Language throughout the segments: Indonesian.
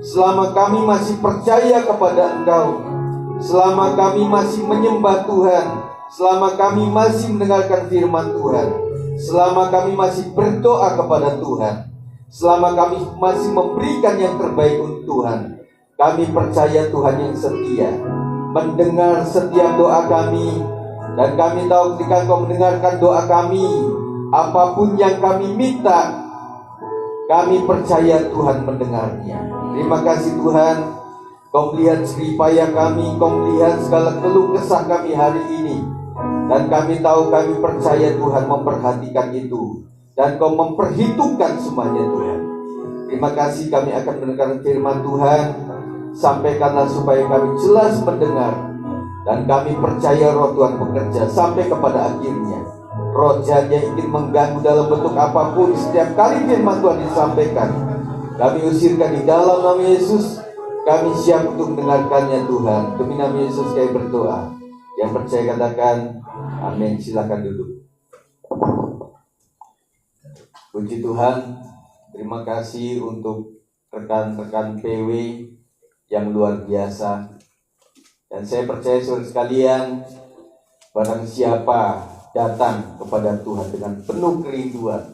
selama kami masih percaya kepada Engkau, selama kami masih menyembah Tuhan, selama kami masih mendengarkan firman Tuhan, selama kami masih berdoa kepada Tuhan, selama kami masih memberikan yang terbaik untuk Tuhan. Kami percaya Tuhan yang setia, mendengar setiap doa kami. Dan kami tahu ketika Engkau mendengarkan doa kami, apapun yang kami minta, kami percaya Tuhan mendengarnya. Terima kasih Tuhan, Kau melihat jeripaya kami, Kau melihat segala keluh kesah kami hari ini. Dan kami tahu, kami percaya Tuhan memperhatikan itu, dan Kau memperhitungkan semuanya Tuhan. Terima kasih, kami akan mendengar firman Tuhan. Sampaikanlah supaya kami jelas mendengar, dan kami percaya Roh Tuhan bekerja sampai kepada akhirnya. Roh jahat yang ingin mengganggu dalam bentuk apapun, setiap kali firman Tuhan disampaikan, kami usirkan di dalam nama Yesus. Kami siap untuk mendengarkannya Tuhan. Demi nama Yesus kami berdoa. Yang percaya katakan amin. Silakan duduk. Puji Tuhan. Terima kasih untuk rekan-rekan PW yang luar biasa. Dan saya percaya saudara sekalian, barang siapa datang kepada Tuhan dengan penuh kerinduan,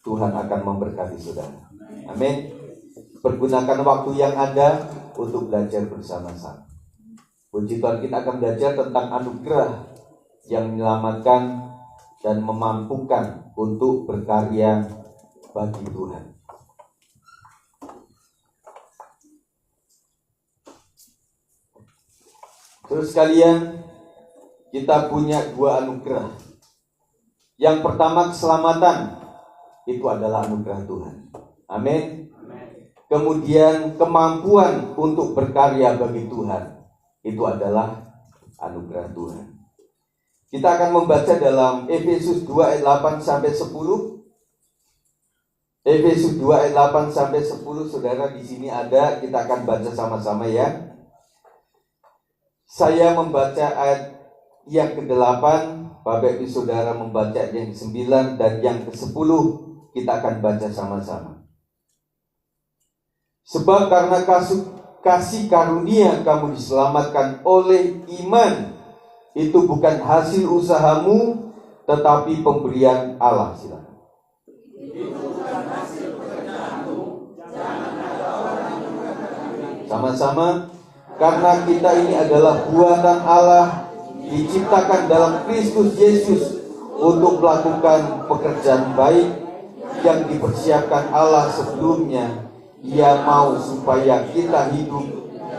Tuhan akan memberkati saudara. Amin. Pergunakan waktu yang ada untuk belajar bersama-sama. Puji Tuhan, kita akan belajar tentang anugerah yang menyelamatkan dan memampukan untuk berkarya bagi Tuhan. Terus sekalian, kita punya dua anugerah. Yang pertama, keselamatan. Itu adalah anugerah Tuhan. Amin. Kemudian kemampuan untuk berkarya bagi Tuhan, itu adalah anugerah Tuhan. Kita akan membaca dalam Efesus 2 ayat 8 sampai 10. Efesus 2 ayat 8 sampai 10, saudara di sini ada, kita akan baca sama-sama ya. Saya membaca ayat yang ke-8, Bapak Ibu Saudara membaca yang ke-9, dan yang ke-10 kita akan baca sama-sama. Sebab karena kasih karunia kamu diselamatkan oleh iman, itu bukan hasil usahamu, tetapi pemberian Allah. Silakan. Sama-sama. Karena kita ini adalah buatan Allah, diciptakan dalam Kristus Yesus untuk melakukan pekerjaan baik yang dipersiapkan Allah sebelumnya. Ia mau supaya kita hidup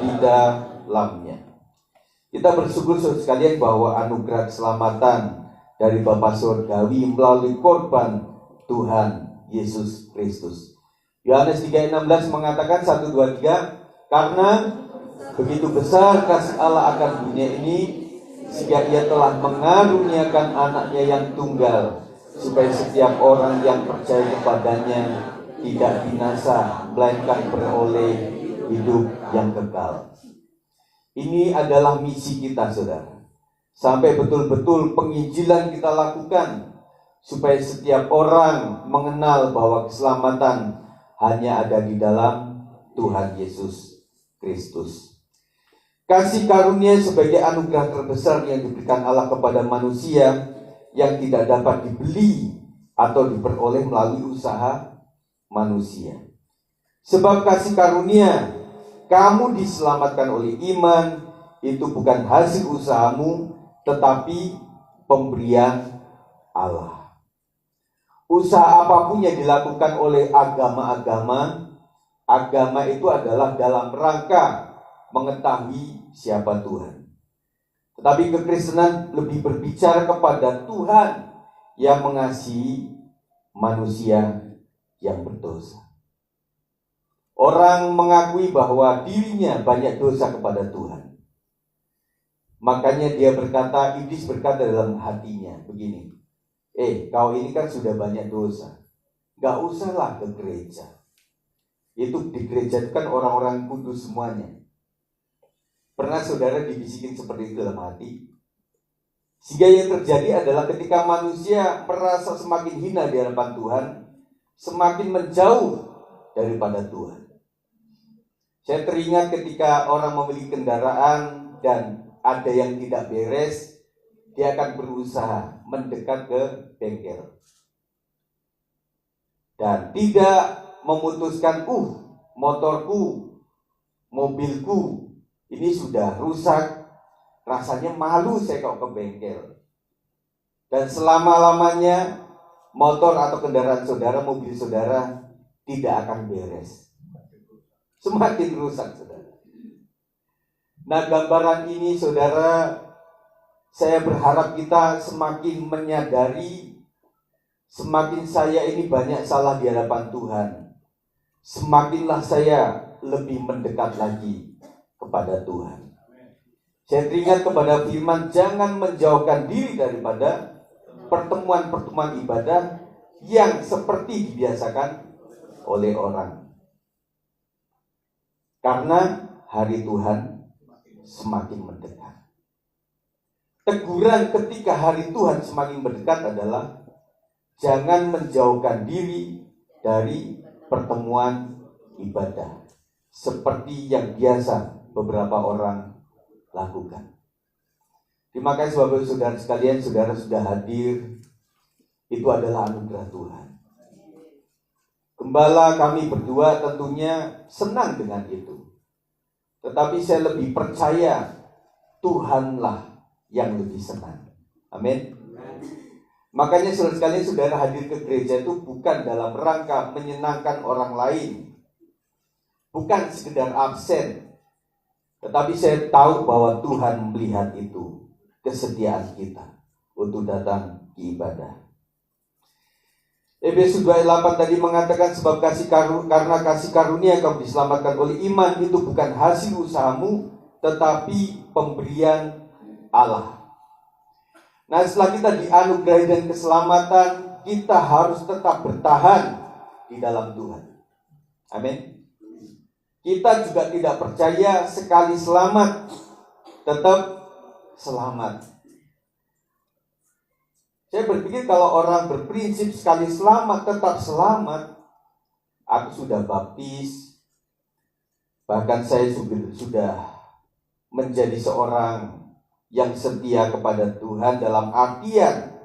di dalamnya. Kita bersyukur saudara sekalian bahwa anugerah keselamatan dari Bapa Surgawi melalui korban Tuhan Yesus Kristus. Yohanes 3:16 mengatakan 1, 2, 3, karena begitu besar kasih Allah akan dunia ini, sehingga Ia telah mengaruniakan anaknya yang tunggal, supaya setiap orang yang percaya kepadanya tidak binasa, melainkan beroleh hidup yang kekal. Ini adalah misi kita, saudara. Sampai betul-betul penginjilan kita lakukan, supaya setiap orang mengenal bahwa keselamatan hanya ada di dalam Tuhan Yesus Kristus. Kasih karunia sebagai anugerah terbesar yang diberikan Allah kepada manusia, yang tidak dapat dibeli atau diperoleh melalui usaha manusia. Sebab kasih karunia kamu diselamatkan oleh iman, itu bukan hasil usahamu, tetapi pemberian Allah. Usaha apapun yang dilakukan oleh agama-agama, agama itu adalah dalam rangka mengetahui siapa Tuhan. Tetapi kekristenan lebih berbicara kepada Tuhan yang mengasihi manusia yang berdosa. Orang mengakui bahwa dirinya banyak dosa kepada Tuhan. Makanya dia berkata, iblis berkata dalam hatinya begini, kau ini kan sudah banyak dosa, gak usahlah ke gereja. Itu di gereja itu kan orang-orang kudus semuanya. Pernah saudara dibisikin seperti itu dalam hati? Sehingga yang terjadi adalah ketika manusia merasa semakin hina di hadapan Tuhan, semakin menjauh daripada Tuhan. Saya teringat ketika orang membeli kendaraan dan ada yang tidak beres, dia akan berusaha mendekat ke bengkel dan tidak memutuskan, motorku, mobilku ini sudah rusak, rasanya malu saya kalau ke bengkel. Dan selama-lamanya motor atau kendaraan saudara, mobil saudara tidak akan beres, semakin rusak, saudara. Nah, gambaran ini, saudara, saya berharap kita semakin menyadari, semakin saya ini banyak salah di hadapan Tuhan, semakinlah saya lebih mendekat lagi kepada Tuhan. Saya teringat kepada firman, jangan menjauhkan diri daripada pertemuan-pertemuan ibadah yang seperti dibiasakan oleh orang. Karena hari Tuhan semakin mendekat. Teguran ketika hari Tuhan semakin mendekat adalah jangan menjauhkan diri dari pertemuan ibadah seperti yang biasa beberapa orang lakukan. Terima kasih Bapak Ibu Saudara sekalian, saudara sudah hadir. Itu adalah anugerah Tuhan. Gembala kami berdua tentunya senang dengan itu. Tetapi saya lebih percaya Tuhanlah yang lebih senang. Amin. Makanya saudara sekalian, saudara hadir ke gereja itu bukan dalam rangka menyenangkan orang lain, bukan sekedar absen, tetapi saya tahu bahwa Tuhan melihat itu, kesetiaan kita untuk datang ke ibadah. Efesus 2:8 tadi mengatakan, sebab karena kasih karunia kamu diselamatkan oleh iman, itu bukan hasil usahamu, tetapi pemberian Allah. Nah, setelah kita dianugerahi dan keselamatan, kita harus tetap bertahan di dalam Tuhan. Amin. Kita juga tidak percaya sekali selamat tetap selamat. Saya berpikir kalau orang berprinsip sekali selamat tetap selamat, aku sudah baptis, bahkan saya sudah menjadi seorang yang setia kepada Tuhan dalam artian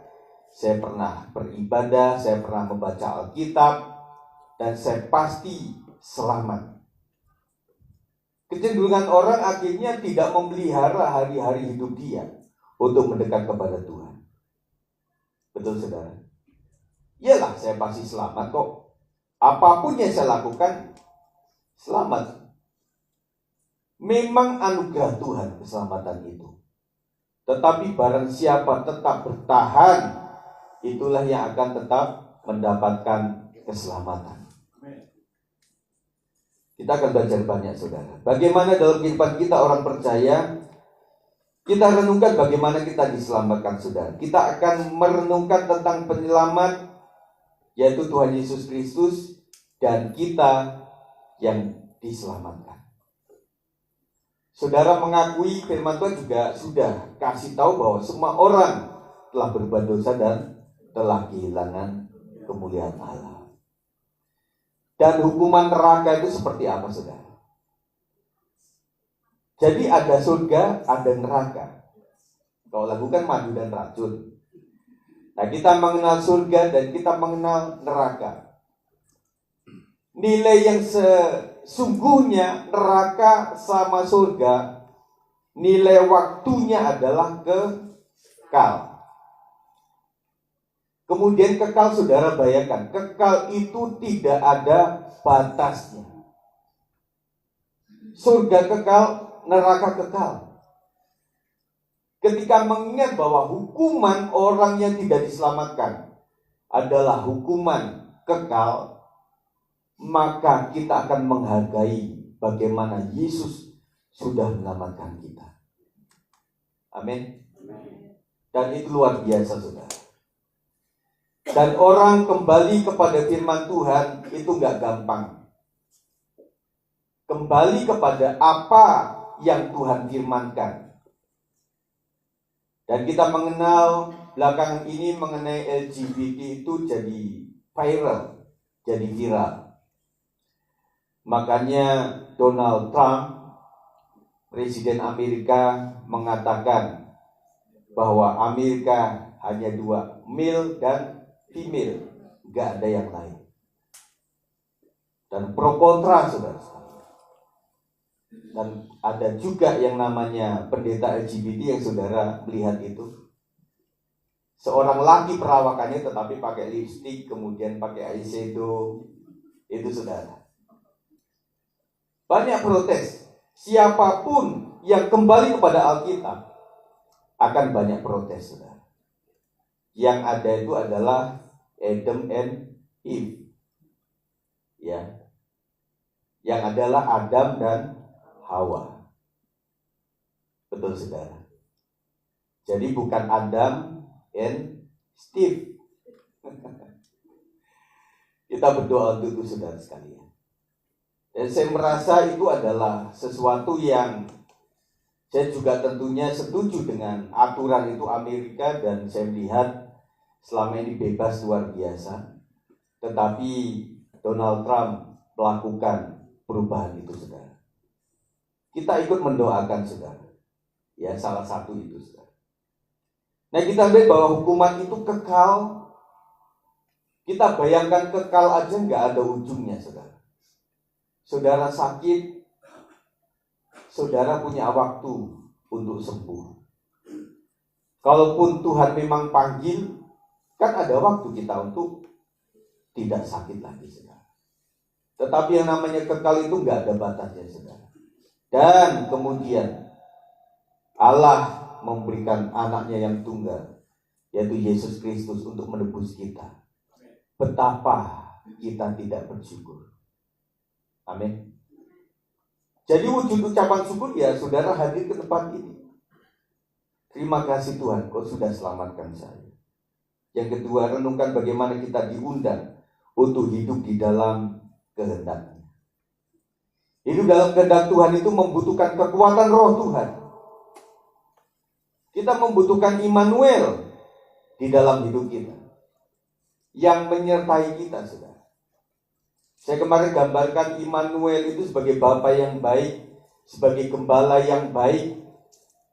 saya pernah beribadah, saya pernah membaca Alkitab, dan saya pasti selamat. Kecenderungan orang akhirnya tidak memelihara hari-hari hidup dia untuk mendekat kepada Tuhan. Betul saudara? Iyalah, saya pasti selamat kok. Apapun yang saya lakukan, selamat. Memang anugerah Tuhan keselamatan itu. Tetapi barang siapa tetap bertahan, itulah yang akan tetap mendapatkan keselamatan. Kita akan belajar banyak saudara. Bagaimana dalam kehidupan kita orang percaya, kita renungkan bagaimana kita diselamatkan saudara. Kita akan merenungkan tentang penyelamat, yaitu Tuhan Yesus Kristus, dan kita yang diselamatkan. Saudara mengakui firman Tuhan juga sudah kasih tahu bahwa semua orang telah berbuat dosa dan telah kehilangan kemuliaan Allah. Dan hukuman neraka itu seperti apa saudara? Jadi ada surga, ada neraka. Kalau lakukan madu dan racun. Nah, kita mengenal surga dan kita mengenal neraka. Nilai yang sesungguhnya neraka sama surga, nilai waktunya adalah kekal. Kemudian kekal, saudara bayangkan, kekal itu tidak ada batasnya. Surga kekal, neraka kekal. Ketika mengingat bahwa hukuman orang yang tidak diselamatkan adalah hukuman kekal, maka kita akan menghargai bagaimana Yesus sudah menyelamatkan kita. Amin. Dan itu luar biasa saudara. Dan orang kembali kepada firman Tuhan itu gak gampang. Kembali kepada apa yang Tuhan firmankan. Dan kita mengenal belakangan ini mengenai LGBT itu jadi viral, jadi viral. Makanya Donald Trump, Presiden Amerika, mengatakan bahwa Amerika hanya dua, male dan female, nggak ada yang lain. Dan pro kontra, saudara. Dan ada juga yang namanya pendeta LGBT yang saudara melihat itu. Seorang laki perawakannya tetapi pakai lipstik, kemudian pakai eyeshadow, itu saudara. Banyak protes. Siapapun yang kembali kepada Alkitab akan banyak protes, saudara. Yang ada itu adalah Adam and Eve, ya, yang adalah Adam dan Hawa. Betul, saudara. Jadi bukan Adam and Steve. Kita berdoa untuk itu, saudara sekalian. Dan saya merasa itu adalah sesuatu yang saya juga tentunya setuju dengan aturan itu Amerika, dan saya melihat selama ini bebas luar biasa. Tetapi Donald Trump melakukan perubahan itu, saudara. Kita ikut mendoakan, saudara. Ya, salah satu itu, saudara. Nah, kita lihat bahwa hukuman itu kekal. Kita bayangkan kekal aja nggak ada ujungnya, saudara. Saudara sakit, saudara punya waktu untuk sembuh. Kalaupun Tuhan memang panggil, kan ada waktu kita untuk tidak sakit lagi, saudara. Tetapi yang namanya kekal itu nggak ada batasnya, saudara. Dan kemudian Allah memberikan anaknya yang tunggal, yaitu Yesus Kristus, untuk menebus kita. Betapa kita tidak bersyukur. Amin. Jadi wujud ucapan syukur ya saudara hadir ke tempat ini. Terima kasih Tuhan, kau sudah selamatkan saya. Yang kedua, renungkan bagaimana kita diundang untuk hidup di dalam kehendak-Nya. Hidup dalam kehendak Tuhan itu membutuhkan kekuatan roh Tuhan. Kita membutuhkan Immanuel di dalam hidup kita, yang menyertai kita, saudara. Saya kemarin gambarkan Immanuel itu sebagai Bapa yang baik, sebagai gembala yang baik.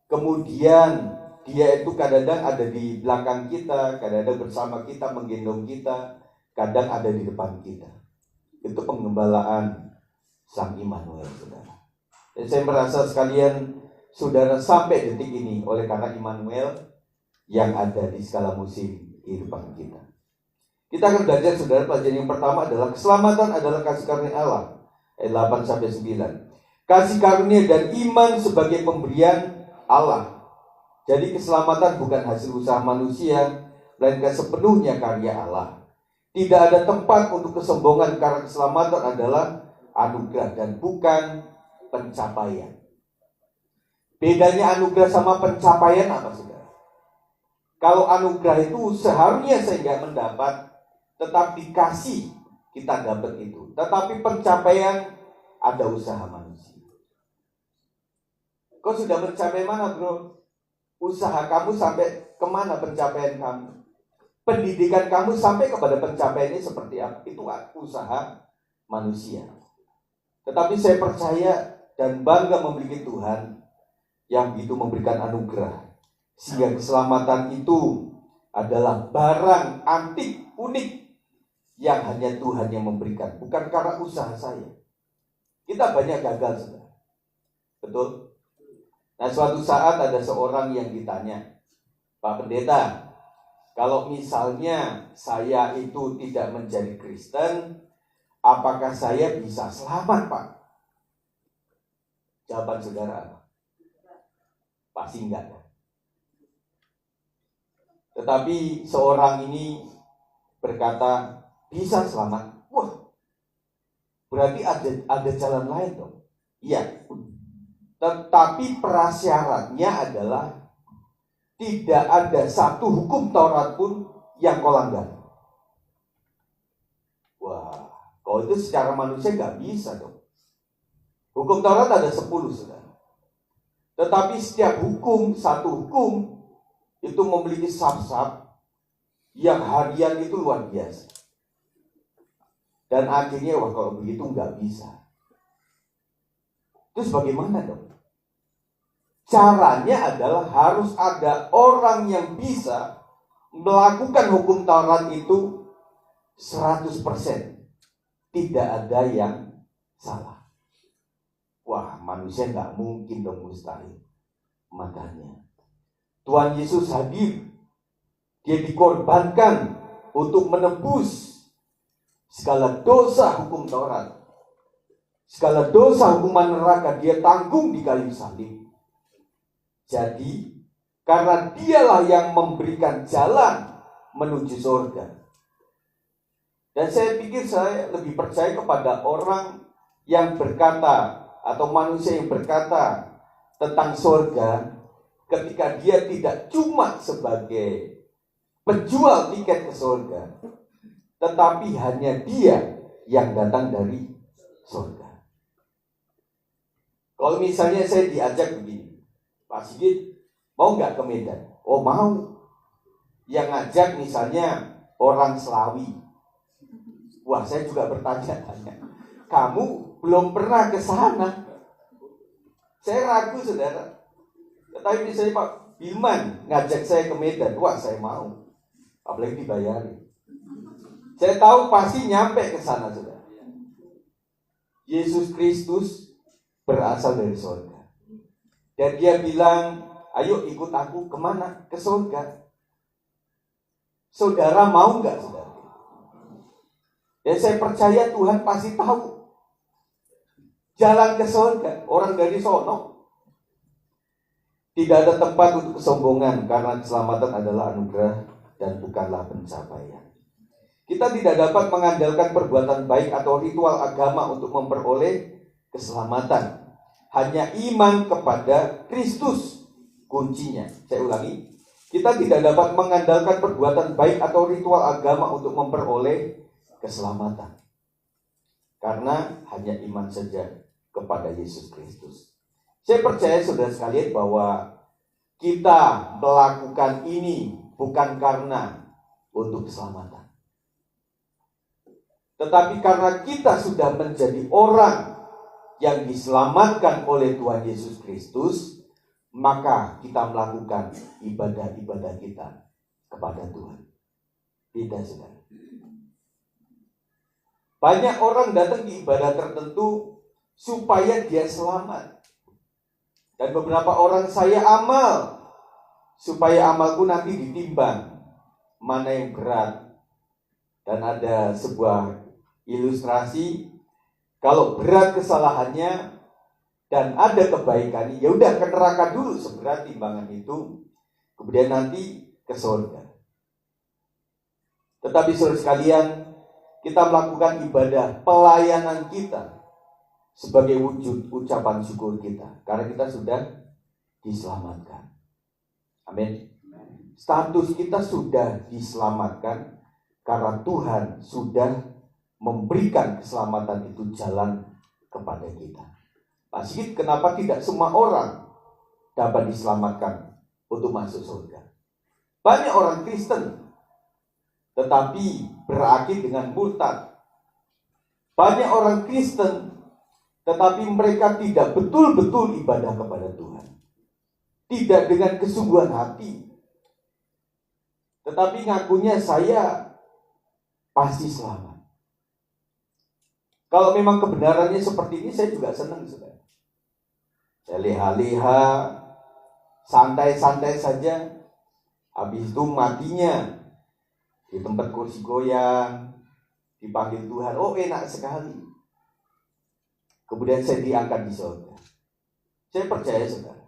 Kemudian dia itu kadang-kadang ada di belakang kita, kadang-kadang bersama kita, menggendong kita, kadang ada di depan kita. Itu penggembalaan Sang Immanuel, saudara. Dan saya merasa sekalian, saudara, sampai detik ini oleh karena Immanuel yang ada di segala musim kehidupan kita. Kita akan belajar, saudara, pelajaran yang pertama adalah keselamatan adalah kasih karunia Allah. Ayat 8-9. Kasih karunia dan iman sebagai pemberian Allah. Jadi keselamatan bukan hasil usaha manusia, melainkan sepenuhnya karya Allah. Tidak ada tempat untuk kesombongan, karena keselamatan adalah anugerah dan bukan pencapaian. Bedanya anugerah sama pencapaian apa, saudara? Kalau anugerah itu seharusnya saya nggak mendapat, tetap dikasih, kita dapat itu. Tetapi pencapaian ada usaha manusia. Kau sudah mencapai mana, bro? Usaha kamu sampai kemana pencapaian kamu? Pendidikan kamu sampai kepada pencapaiannya seperti apa? Itu usaha manusia. Tetapi saya percaya dan bangga memiliki Tuhan yang begitu memberikan anugerah, sehingga keselamatan itu adalah barang antik, unik, yang hanya Tuhan yang memberikan, bukan karena usaha saya. Kita banyak gagal, saudara. Betul? Nah, suatu saat ada seorang yang ditanya, Pak Pendeta, kalau misalnya saya itu tidak menjadi Kristen, apakah saya bisa selamat, Pak? Jawaban saudara apa? Pasti enggak, kan? Tetapi seorang ini berkata, bisa selamat. Wah, berarti ada jalan lain dong. Iya. Tetapi prasyaratnya adalah tidak ada satu hukum Taurat pun yang kau langgar. Wah, kalau itu secara manusia nggak bisa dong. Hukum Taurat ada 10, saudara. Tetapi setiap hukum, satu hukum itu memiliki sab-sab yang harian itu luar biasa. Dan akhirnya, wah kalau begitu nggak bisa. Terus bagaimana dong? Caranya adalah harus ada orang yang bisa melakukan hukum Taurat itu 100%. Tidak ada yang salah. Wah, manusia nggak mungkin dong, mustahil. Makanya Tuhan Yesus hadir. Dia dikorbankan untuk menebus segala dosa hukum Taurat. Segala dosa hukuman neraka dia tanggung di kayu salib. Jadi, karena dialah yang memberikan jalan menuju surga. Dan saya pikir saya lebih percaya kepada orang yang berkata, atau manusia yang berkata tentang surga, ketika dia tidak cuma sebagai penjual tiket ke surga, tetapi hanya dia yang datang dari surga. Kalau misalnya saya diajak begini, Pak Sigit, mau nggak ke Medan? Oh mau. Yang ngajak misalnya orang Selawi. Wah, saya juga bertanya-tanya, kamu belum pernah ke sana? Saya ragu, saudara. Tetapi misalnya Pak Bilman ngajak saya ke Medan, wah saya mau. Apalagi dibayari. Saya tahu pasti nyampe ke sana, saudara. Yesus Kristus berasal dari surga. Dan dia bilang, ayo ikut aku kemana? Ke surga. Saudara mau nggak, saudara? Dan saya percaya Tuhan pasti tahu jalan ke surga. Orang dari sono. Tidak ada tempat untuk kesombongan, karena keselamatan adalah anugerah dan bukanlah pencapaian. Kita tidak dapat mengandalkan perbuatan baik atau ritual agama untuk memperoleh keselamatan. Hanya iman kepada Kristus kuncinya. Saya ulangi, kita tidak dapat mengandalkan perbuatan baik atau ritual agama untuk memperoleh keselamatan. Karena hanya iman saja kepada Yesus Kristus. Saya percaya saudara sekalian bahwa kita melakukan ini bukan karena untuk keselamatan, tetapi karena kita sudah menjadi orang yang diselamatkan oleh Tuhan Yesus Kristus, maka kita melakukan ibadah-ibadah kita kepada Tuhan. Tidak, saudara. Banyak orang datang di ibadah tertentu supaya dia selamat. Dan beberapa orang saya amal supaya amalku nanti ditimbang mana yang berat. Dan ada sebuah ilustrasi, kalau berat kesalahannya dan ada kebaikannya, ya udah ke neraka dulu seberat timbangan itu, kemudian nanti ke surga. Tetapi saudara sekalian, kita melakukan ibadah pelayanan kita sebagai wujud ucapan syukur kita, karena kita sudah diselamatkan. Amin. Status kita sudah diselamatkan karena Tuhan sudah memberikan keselamatan itu jalan kepada kita. Pak Sigit, kenapa tidak semua orang dapat diselamatkan untuk masuk surga? Banyak orang Kristen tetapi berakhir dengan murtad. Banyak orang Kristen tetapi mereka tidak betul-betul ibadah kepada Tuhan. Tidak dengan kesungguhan hati. Tetapi ngakunya saya pasti selamat. Kalau memang kebenarannya seperti ini, saya juga senang, saudara. Saya leha-leha, santai-santai saja. Habis itu matinya di tempat kursi goyang, dipanggil Tuhan, oh enak sekali. Kemudian saya diangkat di surga. Saya percaya, saudara.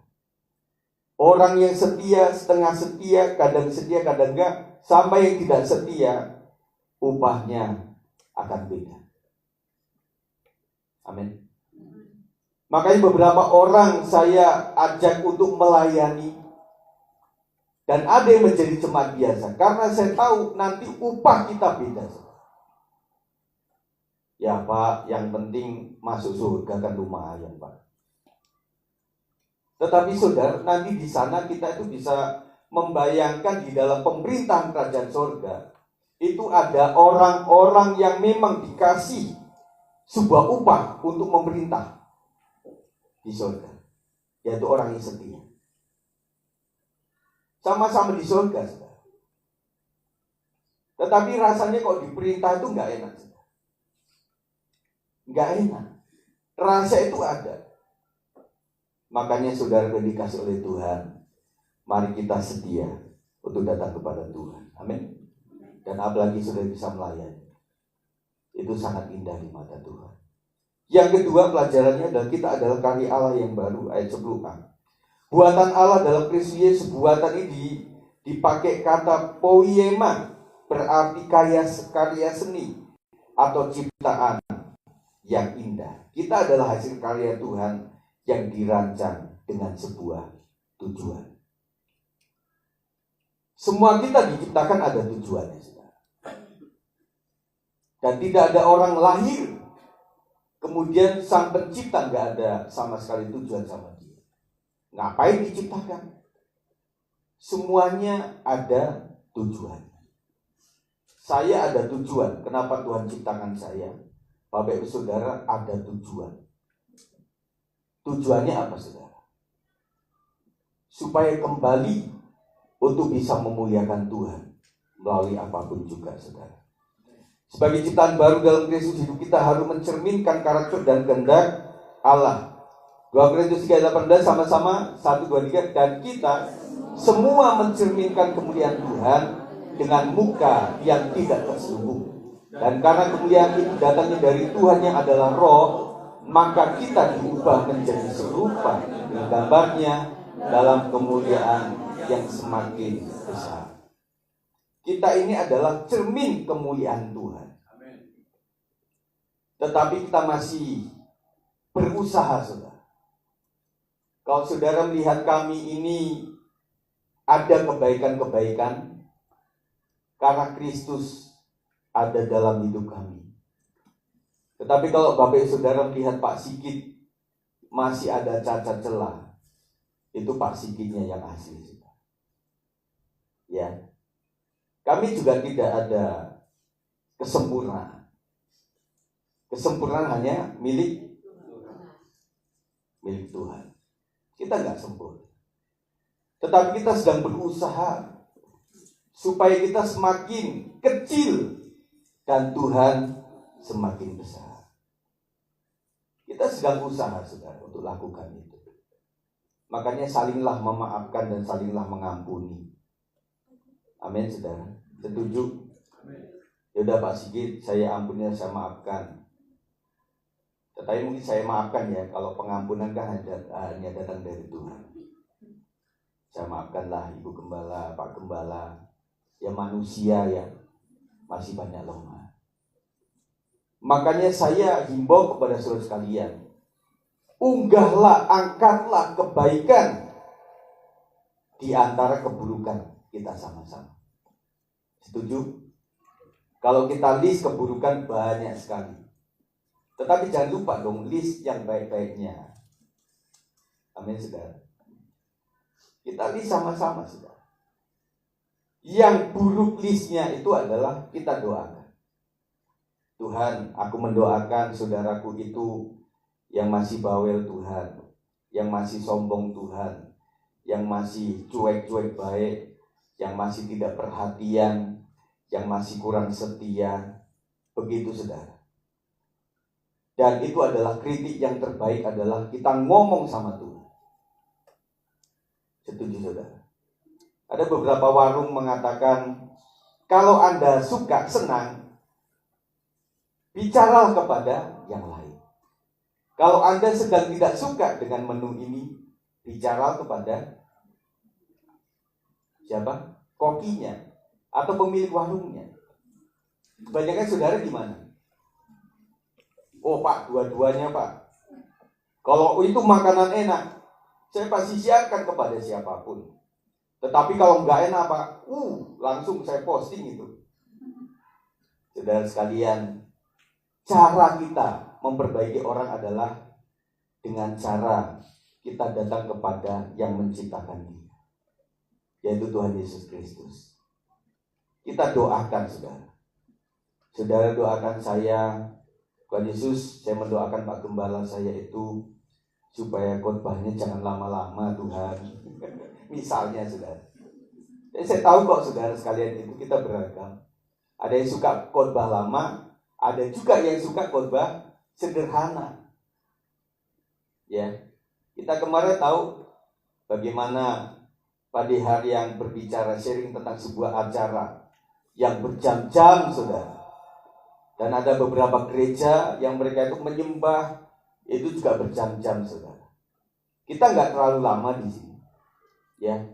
Orang yang setia, setengah setia, kadang enggak, sampai yang tidak setia, upahnya akan beda. Amin. Makanya beberapa orang saya ajak untuk melayani, dan ada yang menjadi jemaat biasa, karena saya tahu nanti upah kita beda. Ya Pak, yang penting masuk surga kan lumayan Pak. Tetapi saudara, nanti di sana kita itu bisa membayangkan di dalam pemerintahan kerajaan surga, itu ada orang-orang yang memang dikasih sebuah upah untuk memerintah. di surga, yaitu orang yang setia. Sama-sama di surga, saudara. Tetapi rasanya kok diperintah itu nggak enak, saudara. Nggak enak. Rasa itu ada. Makanya saudara dikasih oleh Tuhan, mari kita setia untuk datang kepada Tuhan. Amin. Dan apalagi sudah bisa melayani. Itu sangat indah di mata Tuhan. Yang kedua pelajarannya adalah kita adalah karya Allah yang baru, ayat 10a. Buatan Allah dalam Kristus Yesus, buatan ini dipakai kata poiema, berarti karya seni atau ciptaan yang indah. Kita adalah hasil karya Tuhan yang dirancang dengan sebuah tujuan. Semua kita diciptakan ada tujuannya, saudara. Dan tidak ada orang lahir kemudian sang pencipta nggak ada sama sekali tujuan sama dia. Ngapain diciptakan? Semuanya ada tujuan. Saya ada tujuan. Kenapa Tuhan ciptakan saya? Bapak Ibu Saudara, ada tujuan. Tujuannya apa, saudara? Supaya kembali untuk bisa memuliakan Tuhan melalui apapun juga, saudara. Sebagai ciptaan baru dalam Kristus, hidup kita harus mencerminkan karakter dan kehendak Allah. 2 Korintus 3:18 sama-sama 1, 2, 3. Dan kita semua mencerminkan kemuliaan Tuhan dengan muka yang tidak terselubung. Dan karena kemuliaan itu datangnya dari Tuhan yang adalah Roh, maka kita diubah menjadi serupa dengan gambarnya dalam kemuliaan yang semakin besar. Kita ini adalah cermin kemuliaan Tuhan. Tetapi kita masih berusaha, saudara. Kalau saudara melihat kami ini ada kebaikan-kebaikan karena Kristus ada dalam hidup kami. Tetapi kalau Bapak Ibu Saudara melihat Pak Sigit masih ada cacat celah, itu Pak Sigitnya yang asli, saudara. Ya, kami juga tidak ada kesempurnaan. Kesempurnaan hanya milik Tuhan. Kita nggak sempurna. Tetapi kita sedang berusaha supaya kita semakin kecil dan Tuhan semakin besar. Kita sedang usaha, saudara, untuk lakukan itu. Makanya salinglah memaafkan dan salinglah mengampuni. Amin, saudara. Setuju? Yaudah Pak Sigit, saya ampuni, saya maafkan. Tetapi mungkin saya maafkan ya, kalau pengampunan kan hanya datang dari Tuhan. Saya maafkanlah Ibu Gembala, Pak Gembala, ya manusia ya masih banyak lemah. Makanya saya himbau kepada saudara sekalian, unggahlah, angkatlah kebaikan di antara keburukan kita sama-sama. Setuju? Kalau kita list keburukan banyak sekali. Tetapi jangan lupa dong list yang baik-baiknya. Amin, saudara. Kita list sama-sama, saudara. Yang buruk listnya itu adalah kita doakan. Tuhan, aku mendoakan saudaraku itu yang masih bawel Tuhan, yang masih sombong Tuhan, yang masih cuek-cuek baik, yang masih tidak perhatian, yang masih kurang setia. Begitu, saudara. Dan itu adalah kritik yang terbaik adalah kita ngomong sama Tuhan. Setuju, saudara? Ada beberapa warung mengatakan, kalau Anda suka, senang, bicaralah kepada yang lain. Kalau Anda sedang tidak suka dengan menu ini, bicaralah kepada siapa? Kokinya atau pemilik warungnya. Kebanyakan saudara di mana? Oh Pak, dua-duanya Pak. Kalau itu makanan enak, saya pasti siapkan kepada siapapun. Tetapi kalau nggak enak Pak, langsung saya posting itu. Saudara sekalian, cara kita memperbaiki orang adalah dengan cara kita datang kepada yang menciptakan dia, yaitu Tuhan Yesus Kristus. Kita doakan, saudara. Saudara doakan saya, Tuhan Yesus, saya mendoakan Pak Gembala saya itu supaya khotbahnya jangan lama-lama Tuhan. Misalnya saudara. Saya tahu kok saudara sekalian itu kita beragam. Ada yang suka khotbah lama, ada juga yang suka khotbah sederhana. Ya, kita kemarin tahu bagaimana Pak Dehar yang berbicara sharing tentang sebuah acara yang berjam-jam saudara. Dan ada beberapa gereja yang mereka itu menyembah itu juga berjam-jam saudara. Kita nggak terlalu lama di sini. Ya,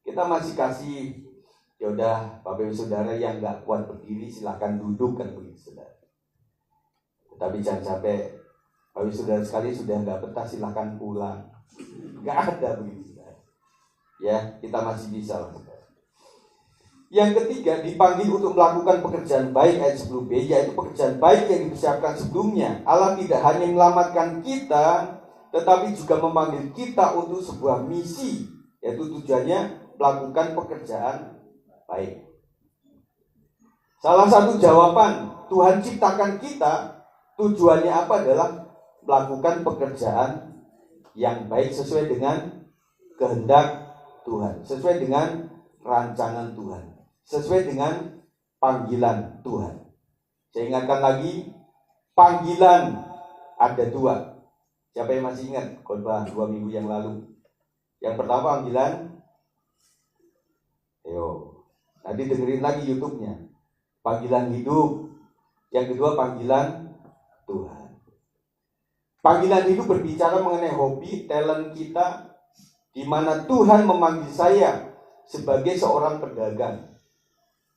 kita masih kasih, ya udah Bapak Ibu Saudara yang nggak kuat berdiri silakan duduk kan begitu saudara. Tapi jangan sampai Bapak Ibu Saudara sekali sudah nggak betah silakan pulang. Nggak ada begitu saudara. Ya, kita masih bisa lah saudara. Yang ketiga, dipanggil untuk melakukan pekerjaan baik ayat 10b, yaitu pekerjaan baik yang dipersiapkan sebelumnya. Allah tidak hanya menyelamatkan kita, tetapi juga memanggil kita untuk sebuah misi, yaitu tujuannya melakukan pekerjaan baik. Salah satu jawaban Tuhan ciptakan kita, tujuannya apa adalah melakukan pekerjaan yang baik sesuai dengan kehendak Tuhan, sesuai dengan rancangan Tuhan, sesuai dengan panggilan Tuhan. Saya ingatkan lagi, panggilan ada dua. Siapa yang masih ingat khotbah 2 minggu yang lalu? Yang pertama panggilan, nanti dengerin lagi YouTube-nya. Panggilan hidup. Yang kedua panggilan Tuhan. Panggilan hidup berbicara mengenai hobi, talent kita, di mana Tuhan memanggil saya sebagai seorang pedagang.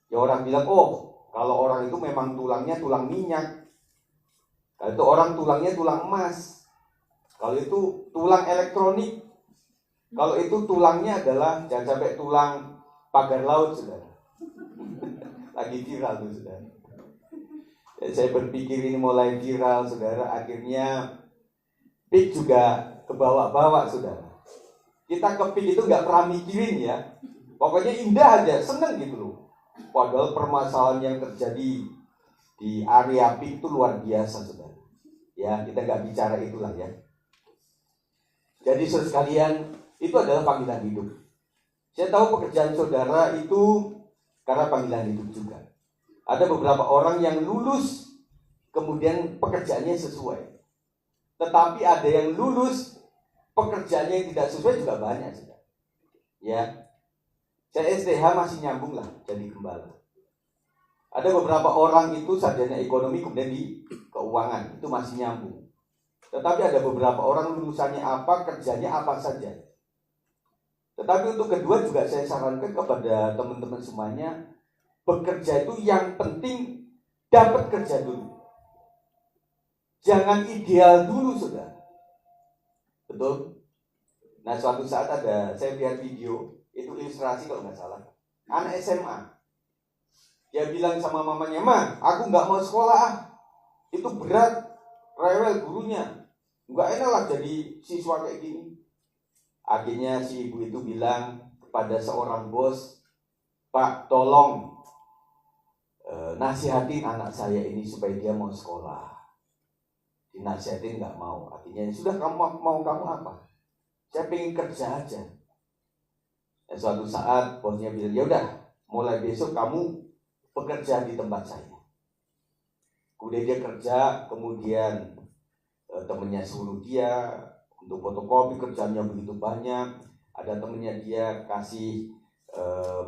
Ya orang bilang, oh kalau orang itu memang tulangnya tulang minyak. Kalau itu orang tulangnya tulang emas. Kalau itu tulang elektronik. Kalau itu tulangnya adalah, jangan sampai tulang pagar laut, saudara. Lagi viral tuh, saudara. Ya, saya berpikir ini mulai viral, saudara. Akhirnya PIK juga kebawa-bawa, saudara. Kita ke PIK itu nggak pernah mikirin ya. Pokoknya indah aja, seneng gitu loh. Padahal permasalahan yang terjadi di area PIK itu luar biasa, saudara. Ya, kita nggak bicara itulah ya. Jadi saudara sekalian, itu adalah panggilan hidup. Saya tahu pekerjaan saudara itu karena panggilan hidup juga. Ada beberapa orang yang lulus, kemudian pekerjaannya sesuai. Tetapi ada yang lulus, pekerjaannya yang tidak sesuai juga banyak, saudara. Ya, saya STH masih nyambung lah jadi gembala. Ada beberapa orang itu sarjana ekonomi kemudian di keuangan, itu masih nyambung. Tetapi ada beberapa orang lulusannya apa, kerjanya apa saja. Tetapi untuk kedua juga saya sarankan kepada teman-teman semuanya, bekerja itu yang penting dapat kerja dulu. Jangan ideal dulu, saudara. Betul? Nah, suatu saat saya lihat video, itu ilustrasi kalau nggak salah. Anak SMA. Dia bilang sama mamanya, "Ma, aku nggak mau sekolah. Itu berat, rewel gurunya. Nggak enak lah jadi siswa kayak gini." Akhirnya si ibu itu bilang kepada seorang bos, "Pak, tolong nasihatin anak saya ini supaya dia mau sekolah." Dinasihatin nggak mau. Akhirnya, "Sudah, kamu mau kamu apa?" "Saya pengen kerja aja." Dan suatu saat bosnya bilang, "Ya udah, mulai besok kamu bekerja di tempat saya." Kemudian dia kerja, kemudian temennya suruh dia untuk fotokopi, kerjanya begitu banyak. Ada temennya dia kasih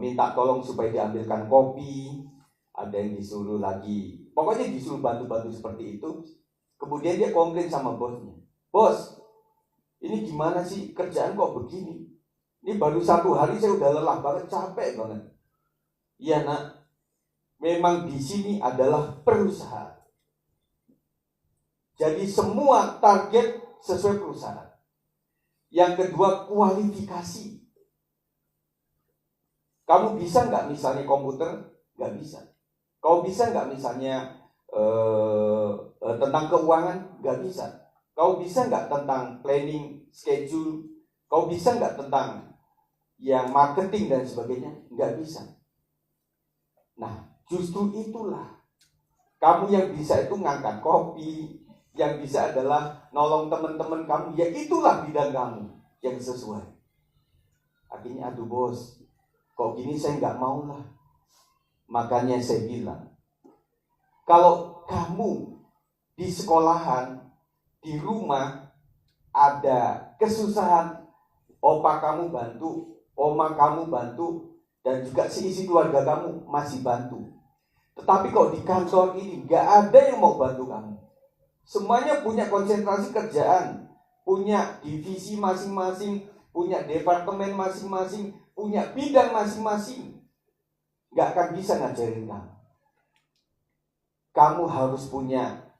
minta tolong supaya diambilkan kopi. Ada yang disuruh lagi, pokoknya disuruh bantu-bantu seperti itu. Kemudian dia komplain sama bosnya, "Bos, ini gimana sih kerjaan kok begini? Ini baru 1 hari saya udah lelah banget, capek banget." "Iya nak, memang di sini adalah perusahaan. Jadi semua target sesuai perusahaan. Yang kedua, kualifikasi. Kamu bisa nggak misalnya komputer? Nggak bisa. Kau bisa nggak misalnya tentang keuangan? Nggak bisa. Kau bisa nggak tentang planning, schedule? Kau bisa nggak tentang yang marketing dan sebagainya? Nggak bisa." Nah, justru itulah kamu yang bisa itu ngangkat kopi, Yang bisa adalah nolong teman-teman kamu, ya itulah bidang kamu yang sesuai. Akhirnya aduh bos, kok gini saya nggak mau lah. Makanya saya bilang, kalau kamu di sekolahan, di rumah ada kesusahan, opa kamu bantu, oma kamu bantu, dan juga seisi keluarga kamu masih bantu. Tetapi kalau di kantor ini nggak ada yang mau bantu kamu. Semuanya punya konsentrasi kerjaan, punya divisi masing-masing, punya departemen masing-masing, punya bidang masing-masing. Nggak akan bisa ngajarin kamu. Kamu harus punya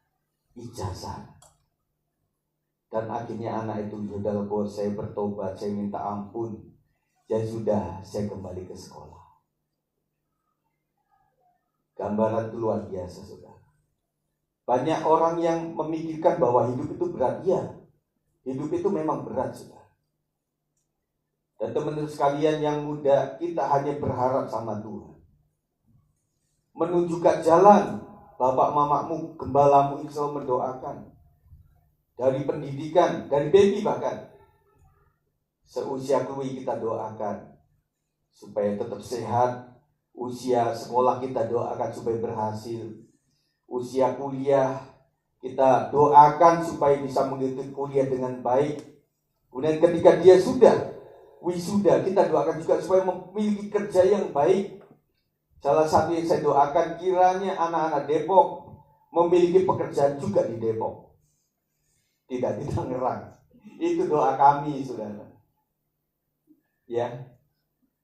ijazah. Dan akhirnya anak itu, sudah bos, saya bertobat, saya minta ampun. Ya sudah, saya kembali ke sekolah. Gambaran itu luar biasa, saudara. Banyak orang yang memikirkan bahwa hidup itu berat. Ya, hidup itu memang berat, saudara. Dan teman-teman sekalian yang muda, kita hanya berharap sama Tuhan. Menunjukkan jalan, bapak mamamu, gembalamu insya Allah mendoakan. Dari pendidikan, dari baby bahkan. Seusia kui kita doakan supaya tetap sehat. Usia sekolah kita doakan supaya berhasil. Usia kuliah kita doakan supaya bisa mengikuti kuliah dengan baik. Kemudian ketika dia sudah wisuda, kita doakan juga supaya memiliki kerja yang baik. Salah satu yang saya doakan, kiranya anak-anak Depok memiliki pekerjaan juga di Depok, tidak di Tangerang. Itu doa kami, saudara. Ya.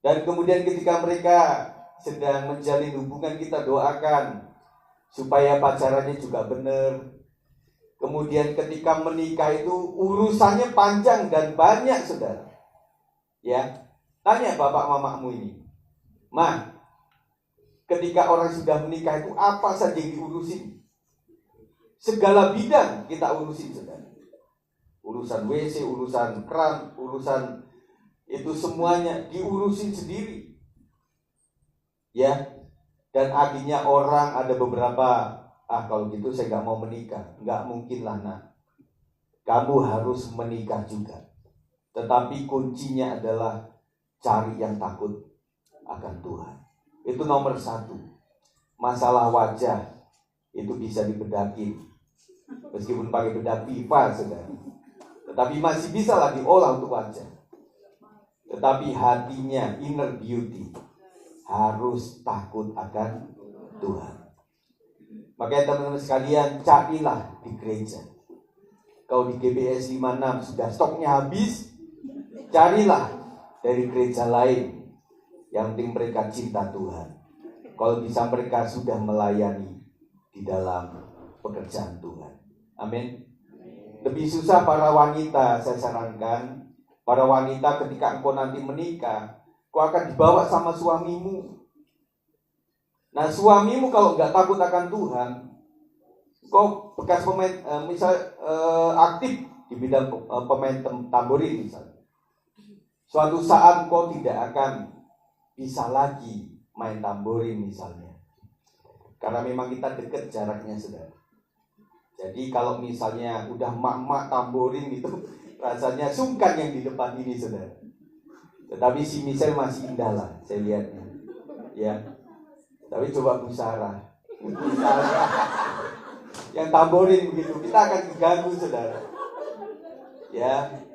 Dan kemudian ketika mereka sedang menjalin hubungan, kita doakan supaya pacarannya juga benar. Kemudian ketika menikah itu urusannya panjang dan banyak, saudara. Ya. Tanya bapak mamamu ini, Ma, ketika orang sudah menikah itu apa saja yang diurusin? Segala bidang kita urusin, saudara. Urusan WC, urusan keran, urusan itu semuanya diurusin sendiri. Ya. Dan akhirnya orang ada beberapa, kalau gitu saya gak mau menikah. Gak mungkin lah nak, kamu harus menikah juga. Tetapi kuncinya adalah cari yang takut akan Tuhan. Itu nomor 1. Masalah wajah itu bisa dibedakin, meskipun pakai bedak pipa, saudara. Tetapi masih bisa lah diolah untuk wajah. Tetapi hatinya, inner beauty, harus takut akan Tuhan. Makanya teman-teman sekalian, carilah di gereja. Kalau di GBS 56 sudah stoknya habis, carilah dari gereja lain. Yang penting mereka cinta Tuhan. Kalau bisa mereka sudah melayani di dalam pekerjaan Tuhan. Amin. Lebih susah para wanita, saya sarankan. Para wanita ketika engkau nanti menikah, kau akan dibawa sama suamimu. Nah suamimu kalau nggak takut akan Tuhan, kau bekas pemain, aktif di bidang pemain tamborin misalnya. Suatu saat kau tidak akan bisa lagi main tamborin misalnya. Karena memang kita dekat jaraknya, saudara. Jadi kalau misalnya udah mak-mak tamborin itu, rasanya sungkan yang di depan ini, saudara. Tetapi si Michelle masih indah lah, saya lihatnya. Ya. Tapi coba Bu Sarah. Yang tamborin begitu, kita akan keganggu, saudara. Ya.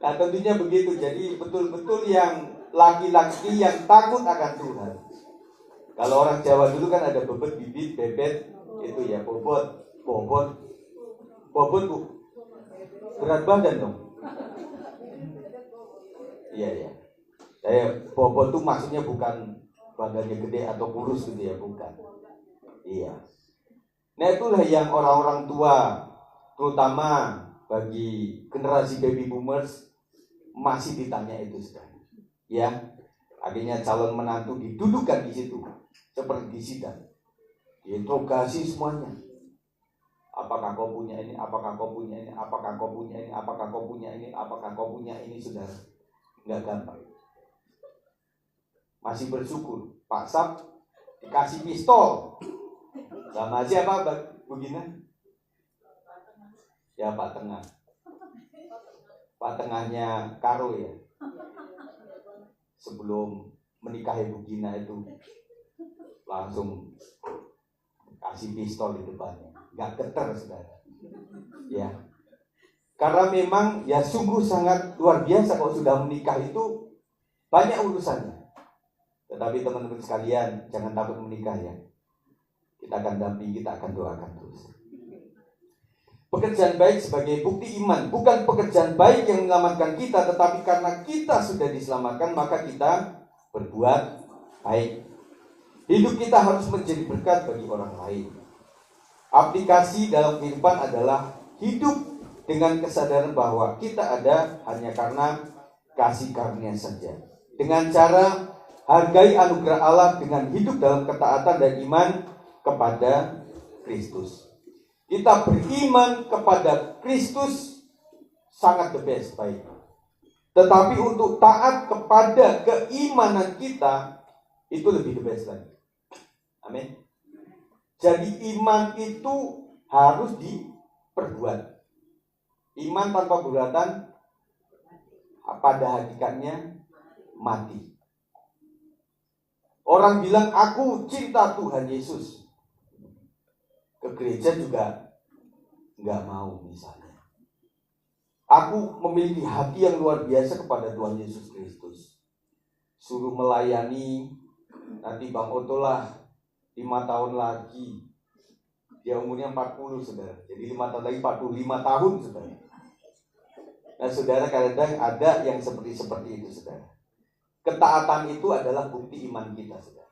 Nah tentunya begitu. Jadi betul-betul yang laki-laki yang takut akan Tuhan. Kalau orang Jawa dulu kan ada bebet, bibit, bebet, itu ya, bobot, Bu. Berat badan dong. Iya. Bobot tuh maksudnya bukan badannya gede atau kurus gitu ya, bukan. Iya. Nah itulah yang orang-orang tua, terutama bagi generasi baby boomers, masih ditanya itu sekarang. Ya, akhirnya calon menantu didudukkan di situ, seperti di sidang, diinterogasi semuanya. Apakah kau punya ini? Apakah kau punya ini? Apakah kau punya ini? Apakah kau punya ini? Apakah kau punya ini? Saudara, nggak gampang. Masih bersyukur Pak Sab dikasih pistol sama siapa begini? Ya Pak Tengah. Pak Tengahnya Karo ya. Sebelum menikahi Bu Gina itu langsung kasih pistol di depannya. Gak getar saudara. Ya. Karena memang ya sungguh sangat luar biasa kalau sudah menikah itu banyak urusannya. Tetapi teman-teman sekalian, jangan takut menikah ya. Kita akan dampingi, kita akan doakan terus. Pekerjaan baik sebagai bukti iman, bukan pekerjaan baik yang menyelamatkan kita, tetapi karena kita sudah diselamatkan, maka kita berbuat baik. Hidup kita harus menjadi berkat bagi orang lain. Aplikasi dalam kehidupan adalah hidup dengan kesadaran bahwa kita ada hanya karena kasih karunia saja. Dengan cara hargai anugerah Allah dengan hidup dalam ketaatan dan iman kepada Kristus. Kita beriman kepada Kristus sangat the best, baik. Tetapi untuk taat kepada keimanan kita itu lebih the best lagi. Amin. Jadi iman itu harus diperbuat. Iman tanpa perbuatan pada hakikatnya mati. Orang bilang aku cinta Tuhan Yesus, ke gereja juga nggak mau misalnya. Aku memiliki hati yang luar biasa kepada Tuhan Yesus Kristus. Suruh melayani, nanti Bang Oto lah 5 tahun lagi. Dia umurnya 40 saudara. Jadi 5 tahun lagi 45 tahun saudara. Nah saudara, kadang ada yang seperti itu saudara. Ketaatan itu adalah bukti iman kita saudara.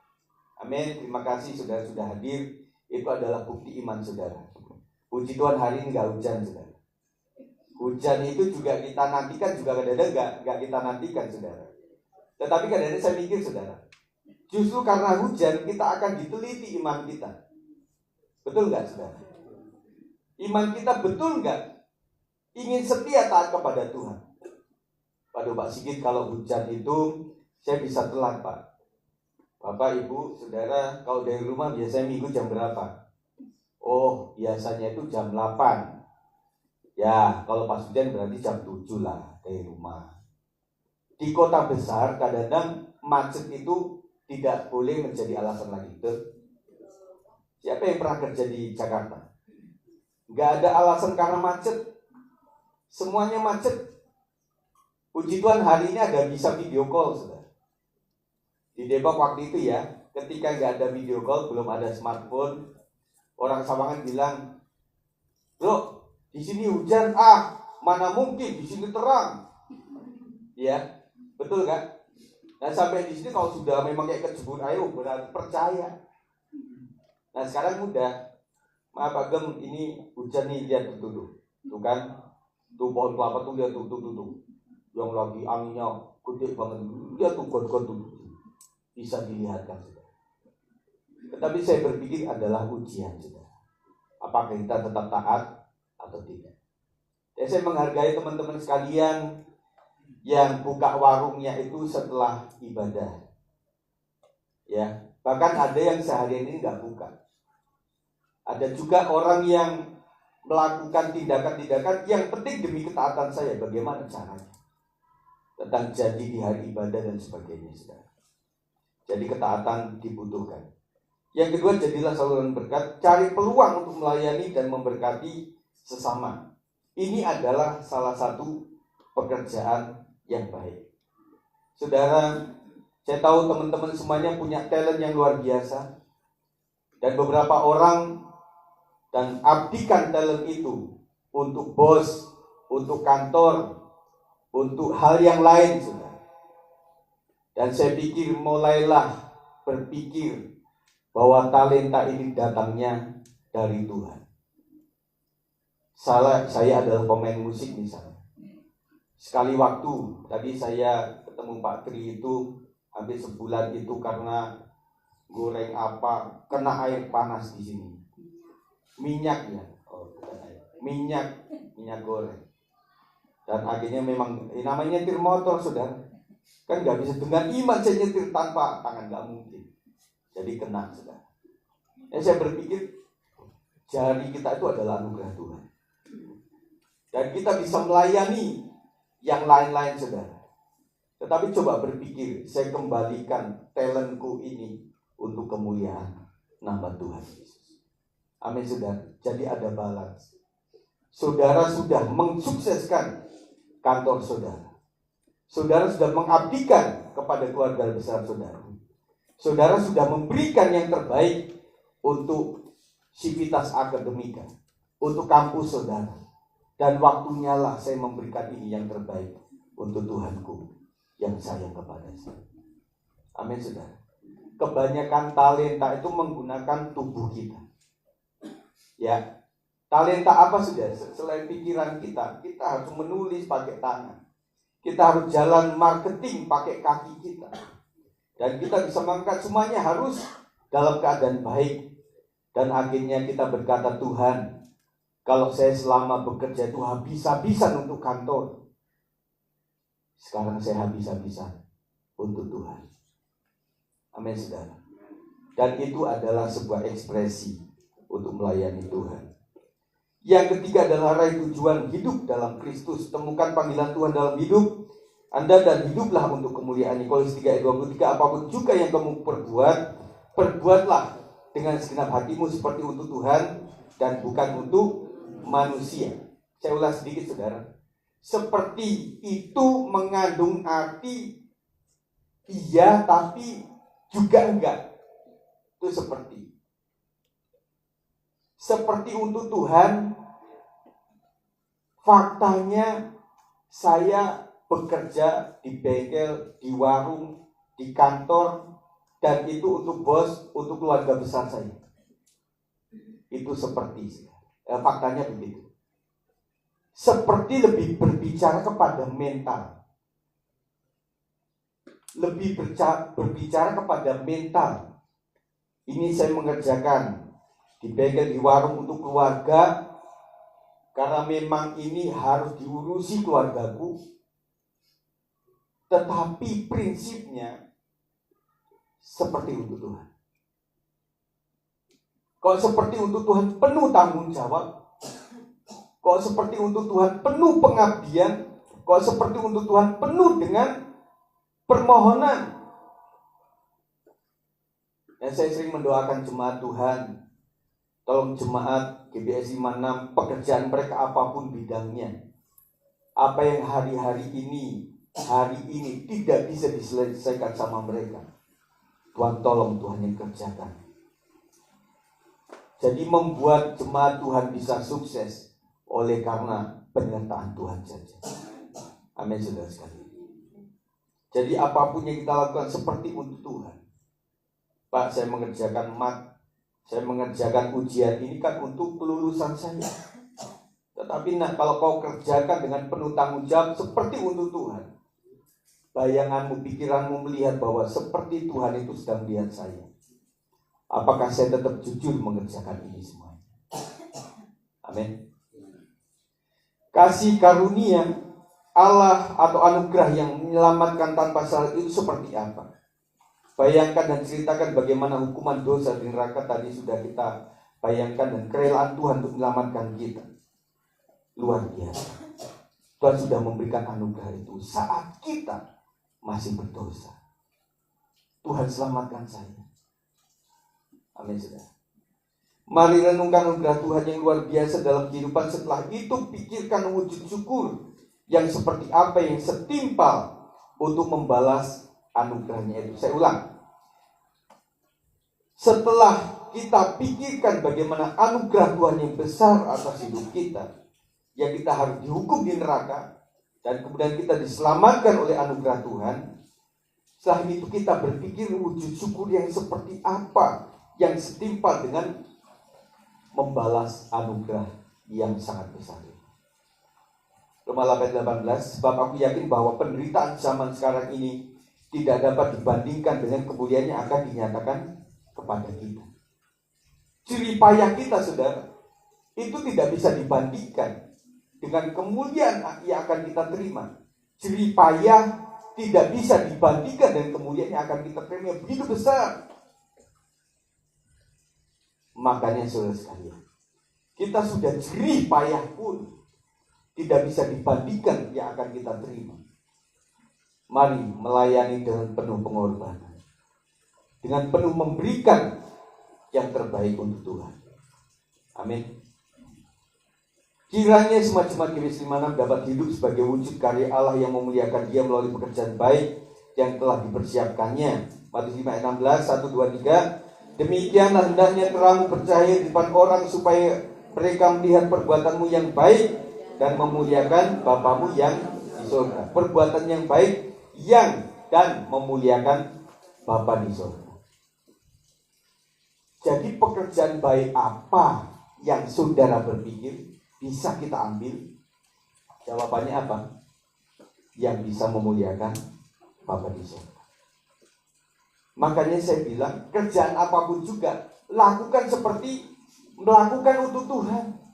Amin. Terima kasih saudara sudah hadir. Itu adalah bukti iman saudara. Puji Tuhan hari ini gak hujan saudara. Hujan itu juga kita nantikan, juga kadang-kadang gak kita nantikan saudara. Tetapi kadang-kadang saya mikir saudara, justru karena hujan kita akan diteliti iman kita. Betul gak saudara? Iman kita betul gak ingin setia taat kepada Tuhan? Waduh Pak Sigit, kalau hujan itu saya bisa telat Pak. Bapak, Ibu, Saudara, kalau dari rumah biasanya minggu jam berapa? Oh, biasanya itu jam 8. Ya, kalau pas hujan berarti jam 7 lah dari rumah. Di kota besar, kadang-kadang macet itu tidak boleh menjadi alasan lagi. Siapa yang pernah kerja di Jakarta? Gak ada alasan karena macet. Semuanya macet. Puji Tuhan hari ini ada bisa video call, Saudara. Di Depok waktu itu ya, ketika nggak ada video call, belum ada smartphone, orang Sawangan bilang, "Bro, di sini hujan, mana mungkin di sini terang." Ya, betul kan? Nah sampai di sini kalau sudah memang kayak kejebur ayo berarti percaya. Nah sekarang udah, maaf Pak Gem, ini hujan nih, lihat tuh kan, tuh pohon kelapa tuh lihat tuh, yang lagi anginnya gede banget, lihat tuh gon-gon tuh. Bisa dilihatkan saudara. Tetapi saya berpikir adalah ujian saudara. Apakah kita tetap taat atau tidak? Dan saya menghargai teman-teman sekalian yang buka warungnya itu setelah ibadah. Ya, bahkan ada yang seharian ini nggak buka. Ada juga orang yang melakukan tindakan-tindakan yang penting demi ketaatan saya. Bagaimana caranya? Tentang janji di hari ibadah dan sebagainya saudara. Jadi ketaatan dibutuhkan. Yang kedua, jadilah saluran berkat. Cari peluang untuk melayani dan memberkati sesama. Ini adalah salah satu pekerjaan yang baik. Saudara, saya tahu teman-teman semuanya punya talent yang luar biasa. Dan beberapa orang dan abdikan talent itu untuk bos, untuk kantor, untuk hal yang lain, saudara. Dan saya pikir mulailah berpikir bahwa talenta ini datangnya dari Tuhan. Saya adalah pemain musik misalnya. Sekali waktu, tadi saya ketemu Pak Tri itu hampir sebulan itu karena goreng apa, kena air panas di sini. Minyak ya, bukan air. Minyak goreng. Dan akhirnya memang namanya nyetir motor saudara. Kan gak bisa dengan iman saya nyetir tanpa tangan, gak mungkin. Jadi kena saudara. Saya berpikir jari kita itu adalah anugerah Tuhan. Dan kita bisa melayani yang lain-lain, saudara. Tetapi coba berpikir, saya kembalikan talentku ini untuk kemuliaan nama Tuhan Yesus. Amin, saudara. Jadi ada balance. Saudara sudah mensukseskan kantor saudara. Saudara sudah mengabdikan kepada keluarga besar saudara. Saudara sudah memberikan yang terbaik untuk sivitas akademika, untuk kampus saudara. Dan waktunya lah saya memberikan ini yang terbaik untuk Tuhanku yang sayang kepada saya. Amin, saudara. Kebanyakan talenta itu menggunakan tubuh kita. Ya, talenta apa sudah? Selain pikiran kita harus menulis pakai tangan. Kita harus jalan marketing pakai kaki kita. Dan kita bisa mengangkat semuanya harus dalam keadaan baik. Dan akhirnya kita berkata, Tuhan, kalau saya selama bekerja itu habis-habisan untuk kantor, sekarang saya habis-habisan untuk Tuhan. Amin, saudara. Dan itu adalah sebuah ekspresi untuk melayani Tuhan. Yang ketiga adalah raih tujuan hidup dalam Kristus. Temukan panggilan Tuhan dalam hidup Anda dan hiduplah untuk kemuliaan. Kolose 3 ayat 23, apapun juga yang kamu perbuat, perbuatlah dengan segenap hatimu seperti untuk Tuhan dan bukan untuk manusia. Saya ulas sedikit, saudara. Seperti itu mengandung arti iya tapi juga enggak. Itu seperti untuk Tuhan. Faktanya saya bekerja di bengkel, di warung, di kantor, dan itu untuk bos, untuk keluarga besar saya. Itu seperti faktanya begitu. Seperti lebih berbicara kepada mental. Lebih berbicara kepada mental. Ini saya mengerjakan di bengkel, di warung untuk keluarga, karena memang ini harus diurusi keluargaku. Tetapi prinsipnya seperti untuk Tuhan. Kalau seperti untuk Tuhan penuh tanggung jawab, kalau seperti untuk Tuhan penuh pengabdian, kalau seperti untuk Tuhan penuh dengan permohonan. Dan saya sering mendoakan jemaat Tuhan, tolong jemaat GBS 56, pekerjaan mereka apapun bidangnya, apa yang hari ini tidak bisa diselesaikan sama mereka, Tuhan tolong, Tuhan yang kerjakan. Jadi membuat jemaat Tuhan bisa sukses oleh karena penyertaan Tuhan saja. Amin, saudara sekalian. Jadi apapun yang kita lakukan seperti untuk Tuhan. Pak, saya mengerjakan saya mengerjakan ujian ini kan untuk kelulusan saya. Tetapi kalau kau kerjakan dengan penuh tanggung jawab seperti untuk Tuhan, bayanganmu, pikiranmu melihat bahwa seperti Tuhan itu sedang melihat saya. Apakah saya tetap jujur mengerjakan ini semua? Amin. Kasih karunia Allah atau anugerah yang menyelamatkan tanpa syarat itu seperti apa? Bayangkan dan ceritakan bagaimana hukuman dosa di neraka tadi sudah kita bayangkan, dan kerelaan Tuhan untuk menyelamatkan kita. Luar biasa. Tuhan sudah memberikan anugerah itu saat kita masih berdosa. Tuhan selamatkan saya. Amin, saudara. Mari renungkan anugerah Tuhan yang luar biasa dalam kehidupan. Setelah itu pikirkan wujud syukur yang seperti apa yang setimpal untuk membalas anugerahnya itu. Saya ulang. Setelah kita pikirkan bagaimana anugerah Tuhan yang besar atas hidup kita, yang kita harus dihukum di neraka, dan kemudian kita diselamatkan oleh anugerah Tuhan. Setelah itu kita berpikir wujud syukur yang seperti apa yang setimpal dengan membalas anugerah yang sangat besar. Roma 8:18, sebab aku yakin bahwa penderitaan zaman sekarang ini tidak dapat dibandingkan dengan kemuliaan yang akan dinyatakan kepada kita. Jerih payah kita, saudara, itu tidak bisa dibandingkan dengan kemuliaan yang akan kita terima. Jerih payah tidak bisa dibandingkan dengan kemuliaan yang akan kita terima yang begitu besar. Makanya saudara sekalian, kita sudah jerih payah pun tidak bisa dibandingkan yang akan kita terima. Mari melayani dengan penuh pengorbanan, dengan penuh memberikan yang terbaik untuk Tuhan. Amin. Kiranya jemaat-jemaat GBI 56 dapat hidup sebagai wujud karya Allah yang memuliakan Dia melalui pekerjaan baik yang telah dipersiapkannya. Matius 5 ayat 16, 1, 2, 3. Demikianlah hendaknya terangmu bercahaya di depan orang supaya mereka melihat perbuatanmu yang baik dan memuliakan Bapamu yang di surga. Perbuatan yang baik yang dan memuliakan Bapa di surga. Jadi pekerjaan baik apa yang saudara berpikir bisa kita ambil? Jawabannya apa? Yang bisa memuliakan Bapa di surga. Makanya saya bilang, kerjaan apapun juga lakukan seperti melakukan untuk Tuhan.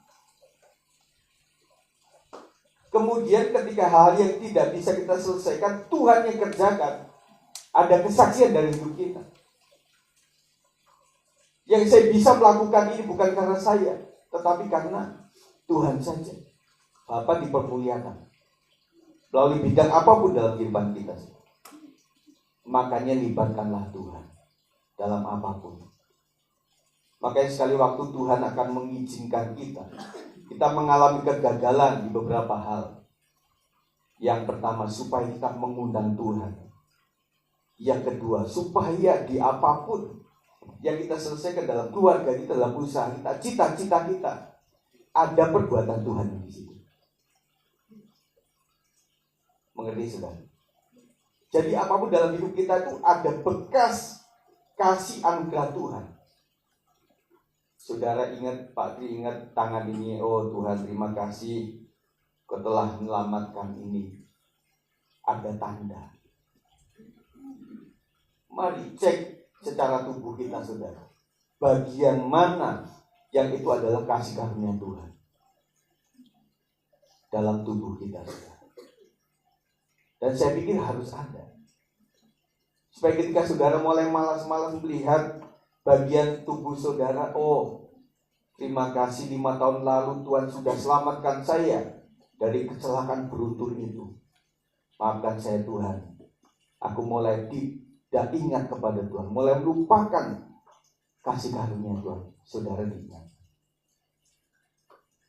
Kemudian ketika hal yang tidak bisa kita selesaikan, Tuhan yang kerjakan. Ada kesaksian dari hidup kita. Yang saya bisa melakukan ini bukan karena saya, tetapi karena Tuhan saja. Bapa dipermuliakan melalui bidang apapun dalam kehidupan kita. Makanya libatkanlah Tuhan dalam apapun. Makanya sekali waktu Tuhan akan mengizinkan kita mengalami kegagalan di beberapa hal. Yang pertama, supaya kita mengundang Tuhan. Yang kedua, supaya di apapun yang kita selesaikan dalam keluarga kita, dalam usaha kita, cita-cita kita, ada perbuatan Tuhan di situ. Mengerti, saudara? Jadi apapun dalam hidup kita itu ada bekas kasih anugerah Tuhan. Saudara ingat, Pak Tri ingat tangan ini, oh Tuhan terima kasih Kau telah menyelamatkan ini. Ada tanda. Mari cek secara tubuh kita, saudara. Bagian mana yang itu adalah kasih karunia Tuhan dalam tubuh kita, saudara. Dan saya pikir harus ada. Supaya ketika saudara mulai malas-malas melihat bagian tubuh saudara, oh terima kasih 5 tahun lalu Tuhan sudah selamatkan saya dari kecelakaan beruntun itu. Maafkan saya Tuhan. Aku mulai tidak ingat kepada Tuhan, mulai melupakan kasih karunia Tuhan. Saudara ingat.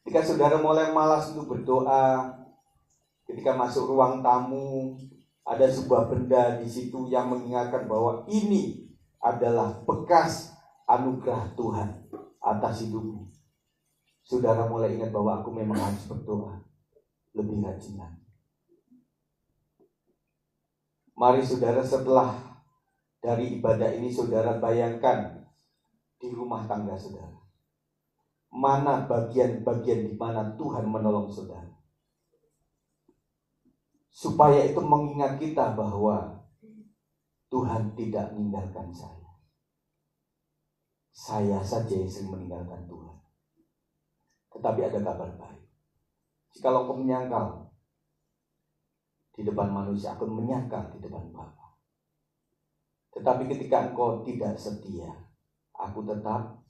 Ketika saudara mulai malas untuk berdoa, ketika masuk ruang tamu, ada sebuah benda di situ yang mengingatkan bahwa ini adalah bekas anugerah Tuhan atas hidupmu. Saudara mulai ingat bahwa aku memang harus berdoa lebih rajin lagi. Mari saudara, setelah dari ibadah ini saudara bayangkan di rumah tangga saudara. Mana bagian-bagian di mana Tuhan menolong saudara. Supaya itu mengingat kita bahwa Tuhan tidak meninggalkan saya. Saya saja yang sering meninggalkan Tuhan. Tetapi ada kabar baik. Jikalau kau menyangkal di depan manusia, aku menyangkal di depan Bapa. Tetapi ketika engkau tidak setia, aku tetap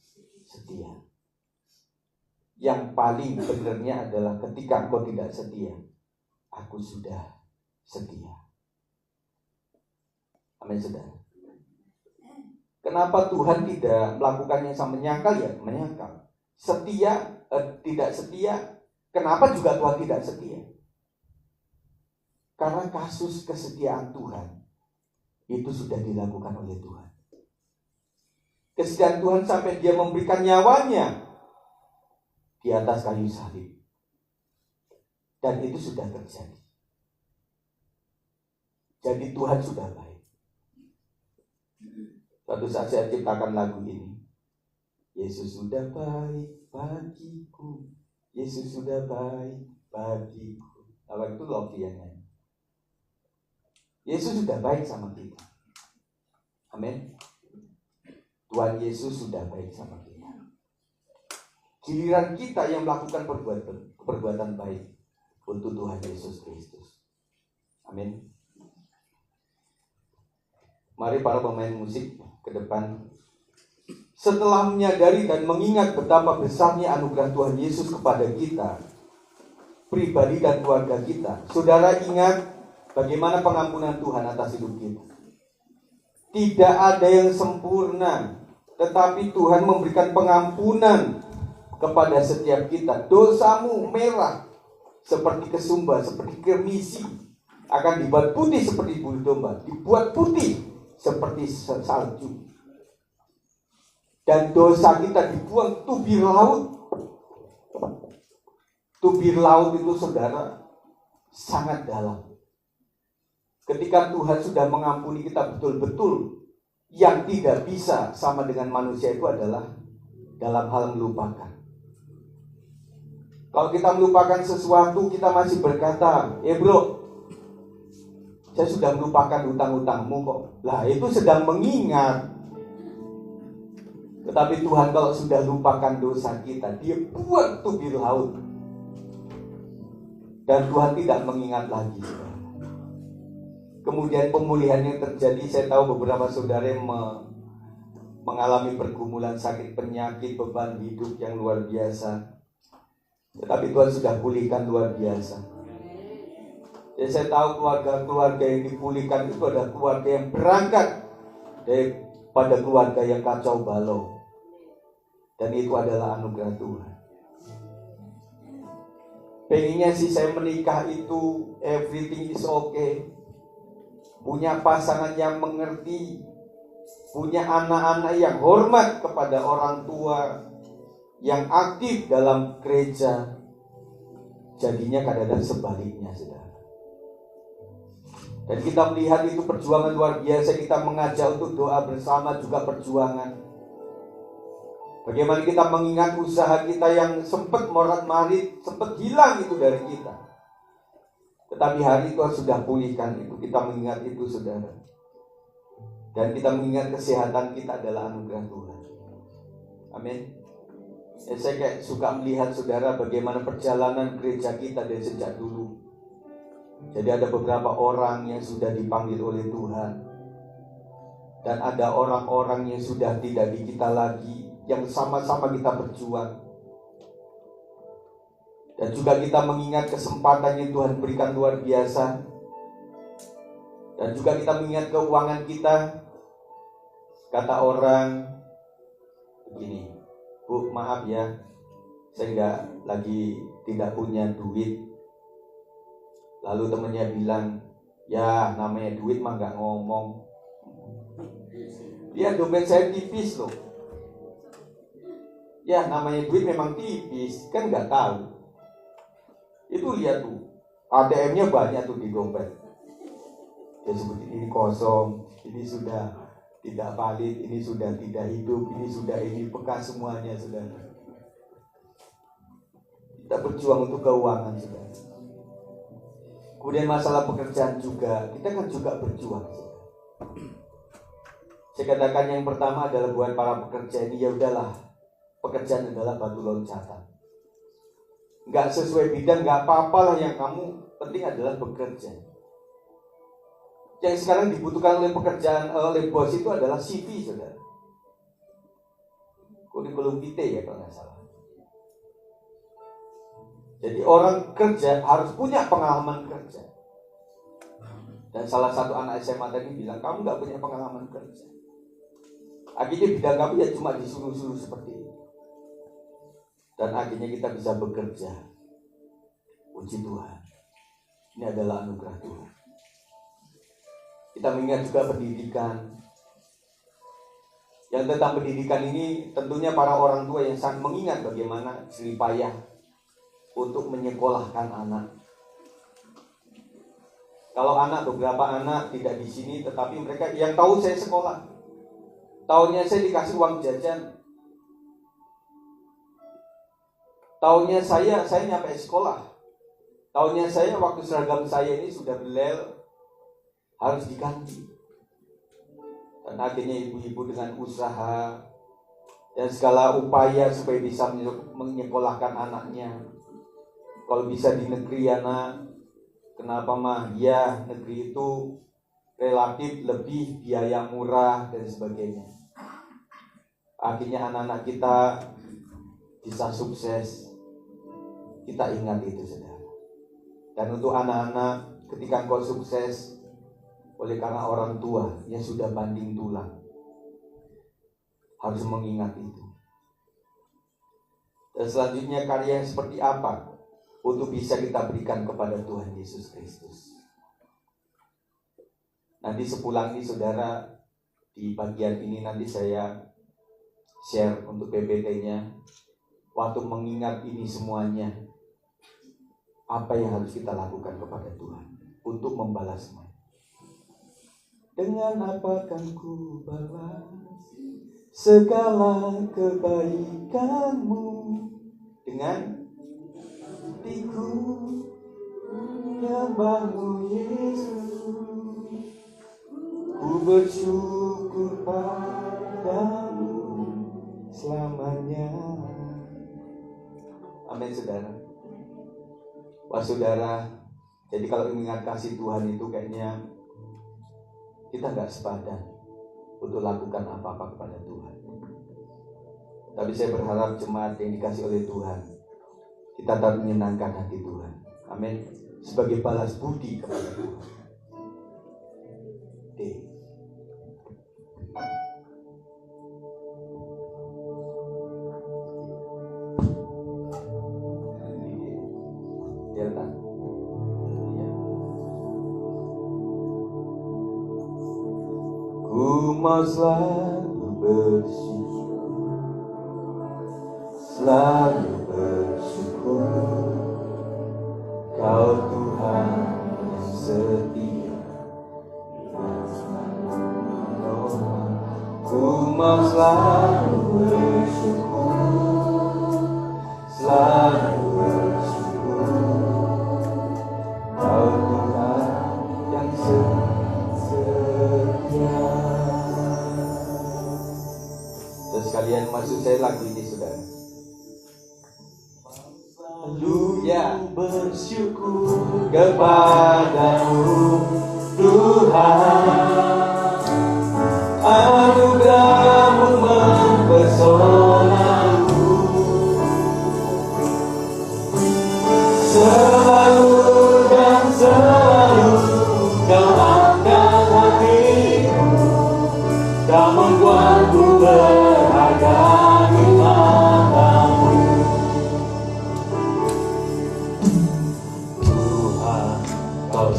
setia. Yang paling benarnya adalah ketika engkau tidak setia, aku sudah setia. Amin, saudara. Kenapa Tuhan tidak melakukannya sama menyangkal? Ya menyangkal. Setia, tidak setia. Kenapa juga Tuhan tidak setia? Karena kasus kesetiaan Tuhan itu sudah dilakukan oleh Tuhan. Kesetiaan Tuhan sampai Dia memberikan nyawanya di atas kayu salib. Dan itu sudah terjadi. Jadi Tuhan sudah baik. Suatu saat saya ciptakan lagu ini. Yesus sudah baik bagiku. Yesus sudah baik bagiku. Lagu itu Lofi yang nyanyi. Yesus sudah baik sama kita. Amin. Tuhan Yesus sudah baik sama kita. Giliran kita yang melakukan perbuatan baik untuk Tuhan Yesus Kristus. Amin. Mari para pemain musik ke depan. Setelah menyadari dan mengingat betapa besarnya anugerah Tuhan Yesus kepada kita, pribadi dan keluarga kita. Saudara ingat bagaimana pengampunan Tuhan atas hidup kita. Tidak ada yang sempurna, tetapi Tuhan memberikan pengampunan kepada setiap kita. Dosamu merah seperti kesumba, seperti kermisi, akan dibuat putih seperti bulu domba, dibuat putih seperti salju. Dan dosa kita dibuang tubir laut. Tubir laut itu, saudara, sangat dalam. Ketika Tuhan sudah mengampuni kita betul-betul, yang tidak bisa sama dengan manusia itu adalah dalam hal melupakan. Kalau kita melupakan sesuatu, kita masih berkata, bro, saya sudah melupakan hutang-hutangmu kok. Lah, itu sedang mengingat. Tetapi Tuhan kalau sudah lupakan dosa kita, Dia buat tubir laut. Dan Tuhan tidak mengingat lagi. Kemudian pemulihan yang terjadi, saya tahu beberapa saudara yang mengalami pergumulan sakit penyakit, beban hidup yang luar biasa. Tetapi Tuhan sudah pulihkan luar biasa. Jadi saya tahu keluarga-keluarga yang dipulihkan itu adalah keluarga yang berangkat daripada keluarga yang kacau balau. Dan itu adalah anugerah Tuhan. Pengennya sih saya menikah itu everything is okay. Punya pasangan yang mengerti, punya anak-anak yang hormat kepada orang tua, yang aktif dalam gereja. Jadinya kadang-kadang sebaliknya, saudara. Dan kita melihat itu perjuangan luar biasa. Kita mengajak untuk doa bersama juga perjuangan. Bagaimana kita mengingat usaha kita yang sempat morat-marit, sempat hilang itu dari kita. Tetapi hari Tuhan sudah pulihkan itu. Kita mengingat itu, saudara. Dan kita mengingat kesehatan kita adalah anugerah Tuhan. Amin. Saya kayak suka melihat, saudara, bagaimana perjalanan gereja kita dari sejak dulu. Jadi ada beberapa orang yang sudah dipanggil oleh Tuhan. Dan ada orang-orang yang sudah tidak di kita lagi, yang sama-sama kita berjuang. Dan juga kita mengingat kesempatan yang Tuhan berikan luar biasa. Dan juga kita mengingat keuangan kita. Kata orang begini, Bu, maaf ya, saya tidak punya duit. Lalu temannya bilang, ya namanya duit mah gak ngomong. Lihat dompet saya tipis loh. Ya namanya duit memang tipis, kan gak tahu. Itu lihat tuh, ATM-nya banyak tuh di dompet. Ya seperti ini kosong, ini sudah tidak valid, ini sudah tidak hidup, ini bekas semuanya, saudara. Kita berjuang untuk keuangan, saudara. Kemudian masalah pekerjaan juga, kita kan juga berjuang, saudara. Saya katakan yang pertama adalah buat para pekerja ini, ya udahlah, pekerjaan adalah batu loncatan. Gak sesuai bidang, gak apa-apalah yang kamu, penting adalah bekerja. Yang sekarang dibutuhkan oleh pekerjaan, oleh bos itu adalah CV, saudara. Kurikulum vitae ya kalau nggak salah. Jadi orang kerja harus punya pengalaman kerja. Dan salah satu anak SMA tadi bilang, kamu gak punya pengalaman kerja. Akhirnya bidang kamu ya cuma disuruh-suruh seperti itu. Dan akhirnya kita bisa bekerja. Puji Tuhan. Ini adalah anugerah Tuhan. Kita mengingat juga pendidikan. Yang tentang pendidikan ini tentunya para orang tua yang sangat mengingat bagaimana jerih payah untuk menyekolahkan anak. Kalau beberapa anak tidak di sini, tetapi mereka yang tahu saya sekolah. Tahunnya saya dikasih uang jajan. Tahunnya saya nyampe sekolah. Tahunnya saya waktu seragam saya ini sudah belel, harus diganti. Dan akhirnya ibu-ibu dengan usaha dan segala upaya supaya bisa menyekolahkan anaknya. Kalau bisa di negeri anak, kenapa mah? Ya negeri itu relatif lebih biaya murah dan sebagainya. Akhirnya anak-anak kita bisa sukses. Kita ingat itu, saudara. Dan untuk anak-anak, ketika engkau sukses oleh karena orang tua yang sudah banding tulang, harus mengingat itu. Dan selanjutnya, karya yang seperti apa untuk bisa kita berikan kepada Tuhan Yesus Kristus. Nanti sepulang ini saudara, di bagian ini nanti saya share untuk PPT-nya. Waktu mengingat ini semuanya, apa yang harus kita lakukan kepada Tuhan untuk membalasnya. Dengan apa akan ku balas segala kebaikanmu? Dengan hatiku nyembahmu Yesus, ku bersyukur padamu selamanya. Amin saudara. Wah saudara, jadi kalau mengingat kasih Tuhan itu kayaknya kita gak sepadan untuk lakukan apa-apa kepada Tuhan. Tapi saya berharap jemaat yang dikasih oleh Tuhan, kita tetap menyenangkan hati Tuhan. Amin. Sebagai balas budi kepada Tuhan. Ku mau selalu bersyukur, Kau Tuhan yang setia. Ku mau selalu bersyukur, Kau Tuhan yang setia. Terus kalian maksud saya lagu ini saudara. Ya, bersyukur kepadamu Tuhan, anugerah-Mu mempesonaku, selalu dan selalu Kau angkat hatiku, Kau membuatku berharga di mata-Mu. Tuhan, Kau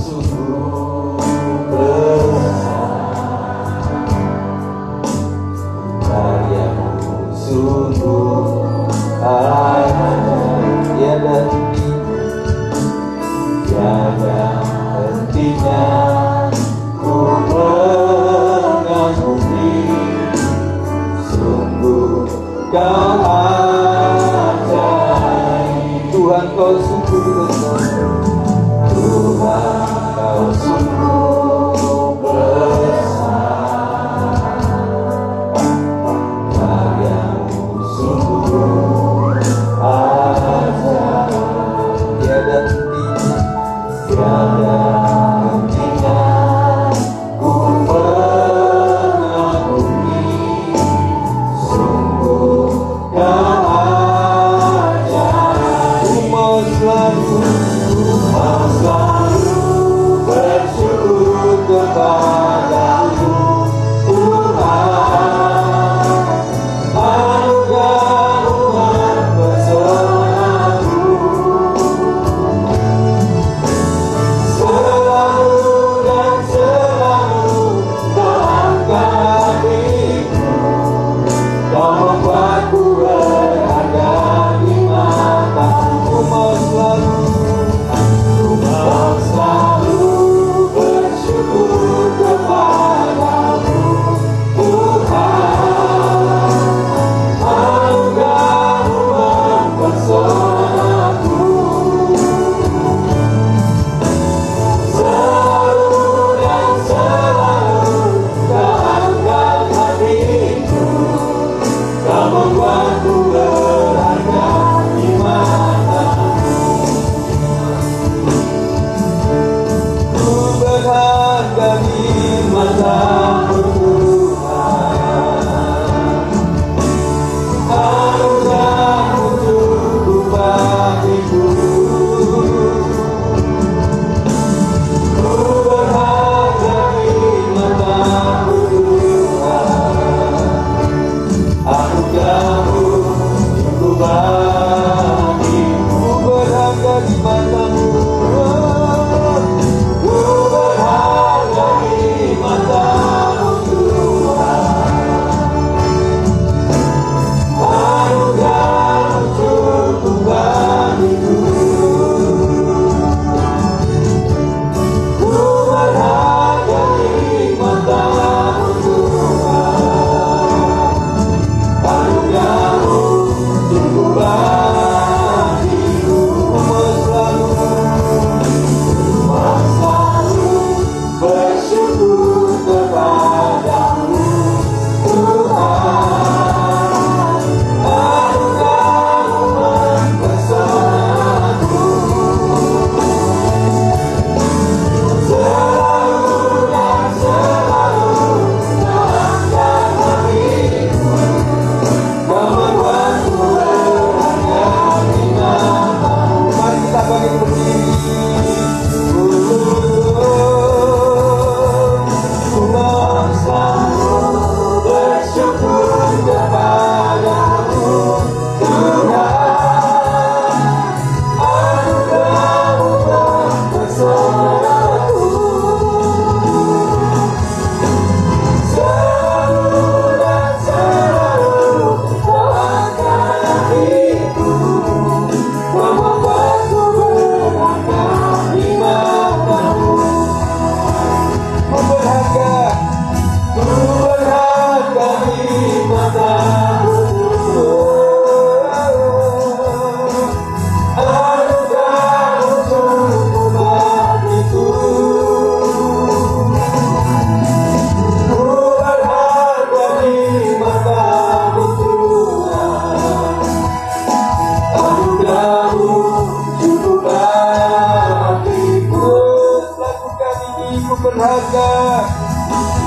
berharga,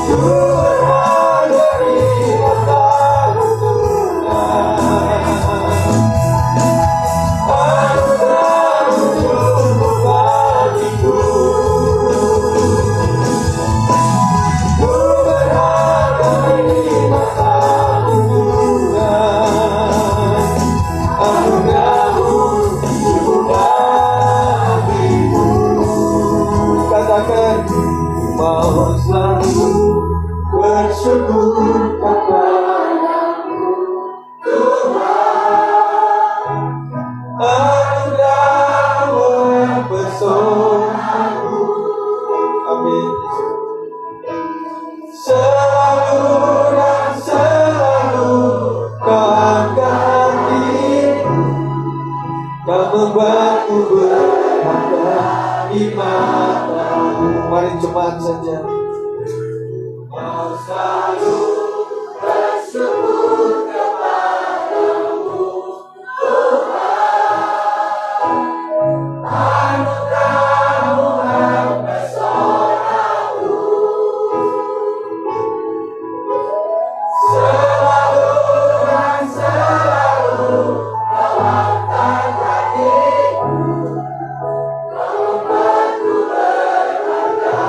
ku berharga di matamu Tuhan. Anugerahmu cukup bagiku, ku berharga di matamu Tuhan. Anugerahmu cukup bagiku. Katakan, mau selalu bersyukur kepadamu Tuhan. Anugerahmu mempesonaku. Amin. Selalu dan selalu kau angkat hatiku, kau membuatku berharga di matamu. Mari jemaat saja. Mau selalu bersyukur kepadamu Tuhan. Anugerahmu mempesonaku. Selalu dan selalu kau angkat hatiku, kau membuatku berharga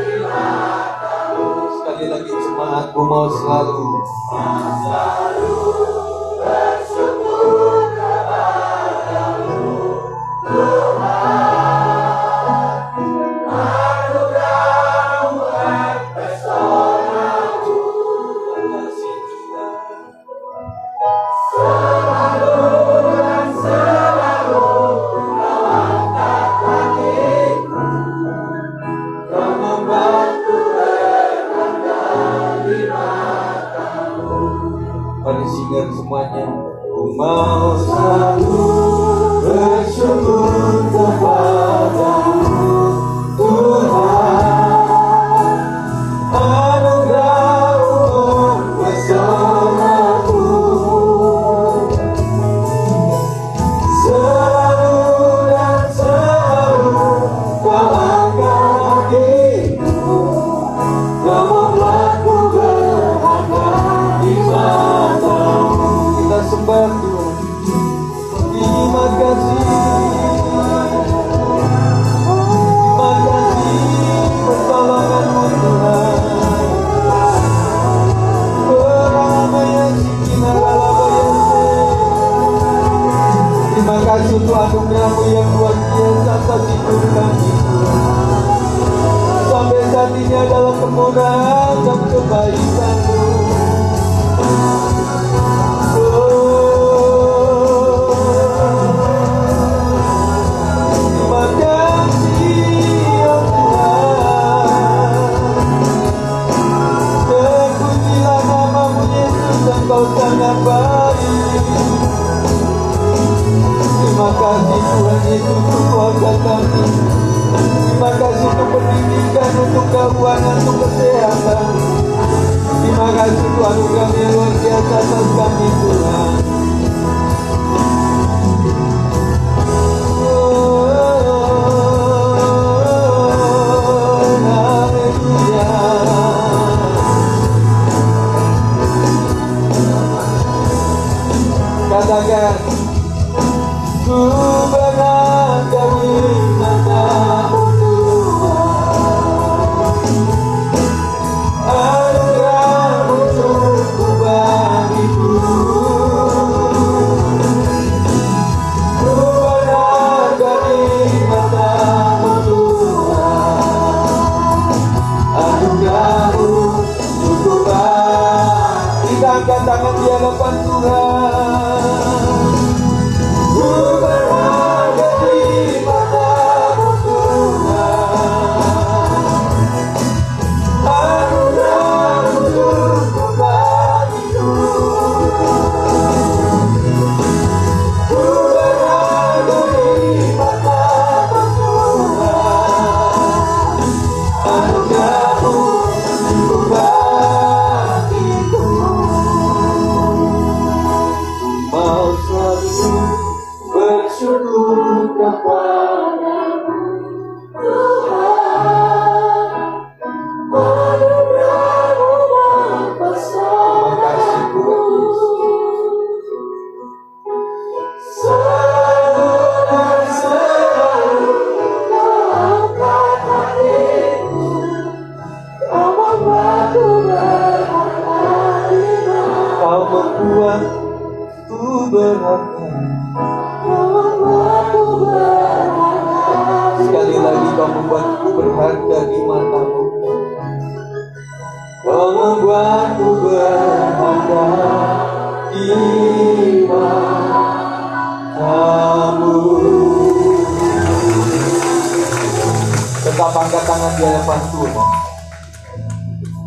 di matamu. Sekali lagi jemaatku, mau selalu bersyukur kepadamu Tuhan. Anugerahmu mempesonaku. Selalu dan selalu kau angkat hatiku, kau membuatku berharga di matamu. Mari singkat semuanya. Ku mau selalu bersyukur kepadamu Tuhan. Anugerahmu mempesonaku. Selalu dan selalu kau angkat hatiku, kau membuatku berharga di matamu. Kita sembah Tuhan. Terima kasih, terima kasih pertolonganmu Tuhan. Beramaya sikina lalabayase. Terima kasih untuk anugerahmu yang luar biasa atas hidup kami Tuhan. Sampai saat ini adalah kemudahan dan kebaikan-Mu. Terima kasih ya Tuhan. Terpujilah nama-Mu Yesus, Engkau sangat baik. Terima kasih Tuhan Yesus untuk keluarga kami. Terima kasih untuk pendidikan, untuk keuangan, untuk kesehatan. Terima kasih untuk anugerah yang luar biasa atas kami Tuhan. Haleluya. Katakan, ku berada di matamu Tuhan. Anugerahmu cukup bagiku. Ku berada di matamu Tuhan. Anugerahmu cukup bagi. Kita angkat tangan di hadapan Tuhan. Ku berada di matamu Tuhan. Anugerahmu cukup bagiku. Ku berada di matamu Tuhan. Anugerahmu cukup bagiku. membuatku berharga. Sekali lagi kau membuatku berharga di matamu. Kau membuatku berharga di matamu. Tetap angkat tangan di hadapan Tuhan.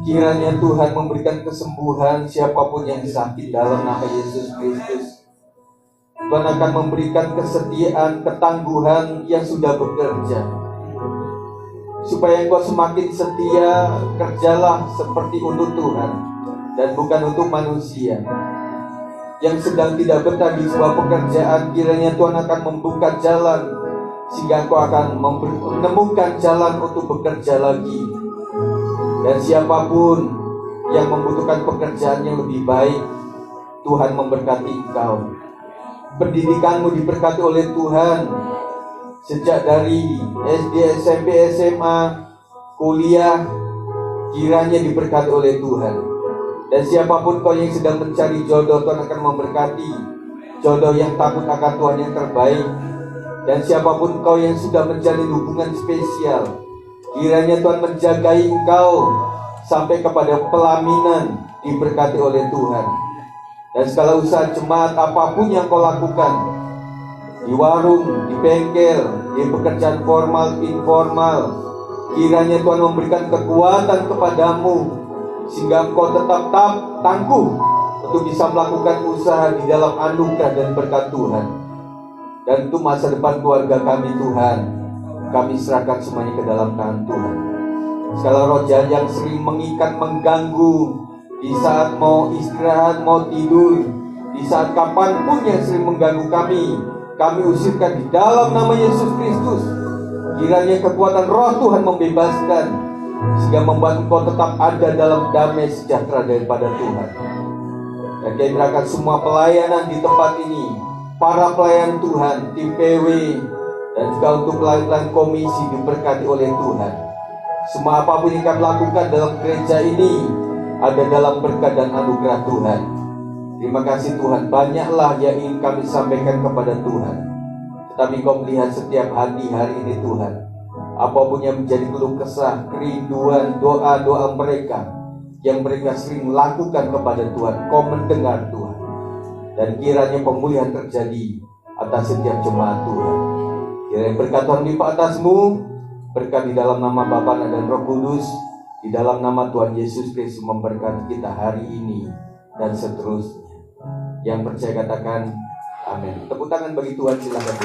Kiranya Tuhan memberikan kesembuhan siapapun yang sakit dalam nama Yesus Kristus. Tuhan akan memberikan kesetiaan, ketangguhan yang sudah bekerja. Supaya engkau semakin setia, kerjalah seperti untuk Tuhan dan bukan untuk manusia. Yang sedang tidak betah di sebuah pekerjaan, kiranya Tuhan akan membuka jalan sehingga engkau akan menemukan jalan untuk bekerja lagi. Dan siapapun yang membutuhkan pekerjaan yang lebih baik, Tuhan memberkati engkau. Pendidikanmu diberkati oleh Tuhan. Sejak dari SD, SMP, SMA, kuliah, kiranya diberkati oleh Tuhan. Dan siapapun kau yang sedang mencari jodoh, Tuhan akan memberkati jodoh yang takut akan Tuhan yang terbaik. Dan siapapun kau yang sudah menjalin hubungan spesial, kiranya Tuhan menjagai engkau sampai kepada pelaminan, diberkati oleh Tuhan. Dan segala usaha jemaat apapun yang kau lakukan, di warung, di bengkel, di pekerjaan formal, informal, kiranya Tuhan memberikan kekuatan kepadamu sehingga engkau tetap tangguh untuk bisa melakukan usaha di dalam anugerah dan berkat Tuhan. Dan untuk masa depan keluarga kami, Tuhan, kami serahkan semuanya ke dalam tangan Tuhan. Segala roh jahat yang sering mengikat, mengganggu di saat mau istirahat, mau tidur, di saat kapanpun yang sering mengganggu kami usirkan di dalam nama Yesus Kristus. Kiranya kekuatan roh Tuhan membebaskan sehingga membuat engkau tetap ada dalam damai sejahtera daripada Tuhan. Dan kami serahkan semua pelayanan di tempat ini, para pelayan Tuhan, tim PW, dan juga untuk pelayan komisi diberkati oleh Tuhan. Semua apapun yang kami lakukan dalam gereja ini ada dalam berkat dan anugerah Tuhan. Terima kasih Tuhan, banyaklah yang ingin kami sampaikan kepada Tuhan, tetapi Kau melihat setiap hati hari ini Tuhan. Apapun yang menjadi keluh kesah, kerinduan, doa-doa mereka yang mereka sering lakukan kepada Tuhan, Kau mendengar Tuhan. Dan kiranya pemulihan terjadi atas setiap jemaat Tuhan. Kiranya berkat Tuhan limpah atasmu, berkat di dalam nama Bapa dan Roh Kudus, di dalam nama Tuhan Yesus Kristus memberkati kita hari ini dan seterusnya. Yang percaya katakan amin. Tepuk tangan bagi Tuhan, silakan.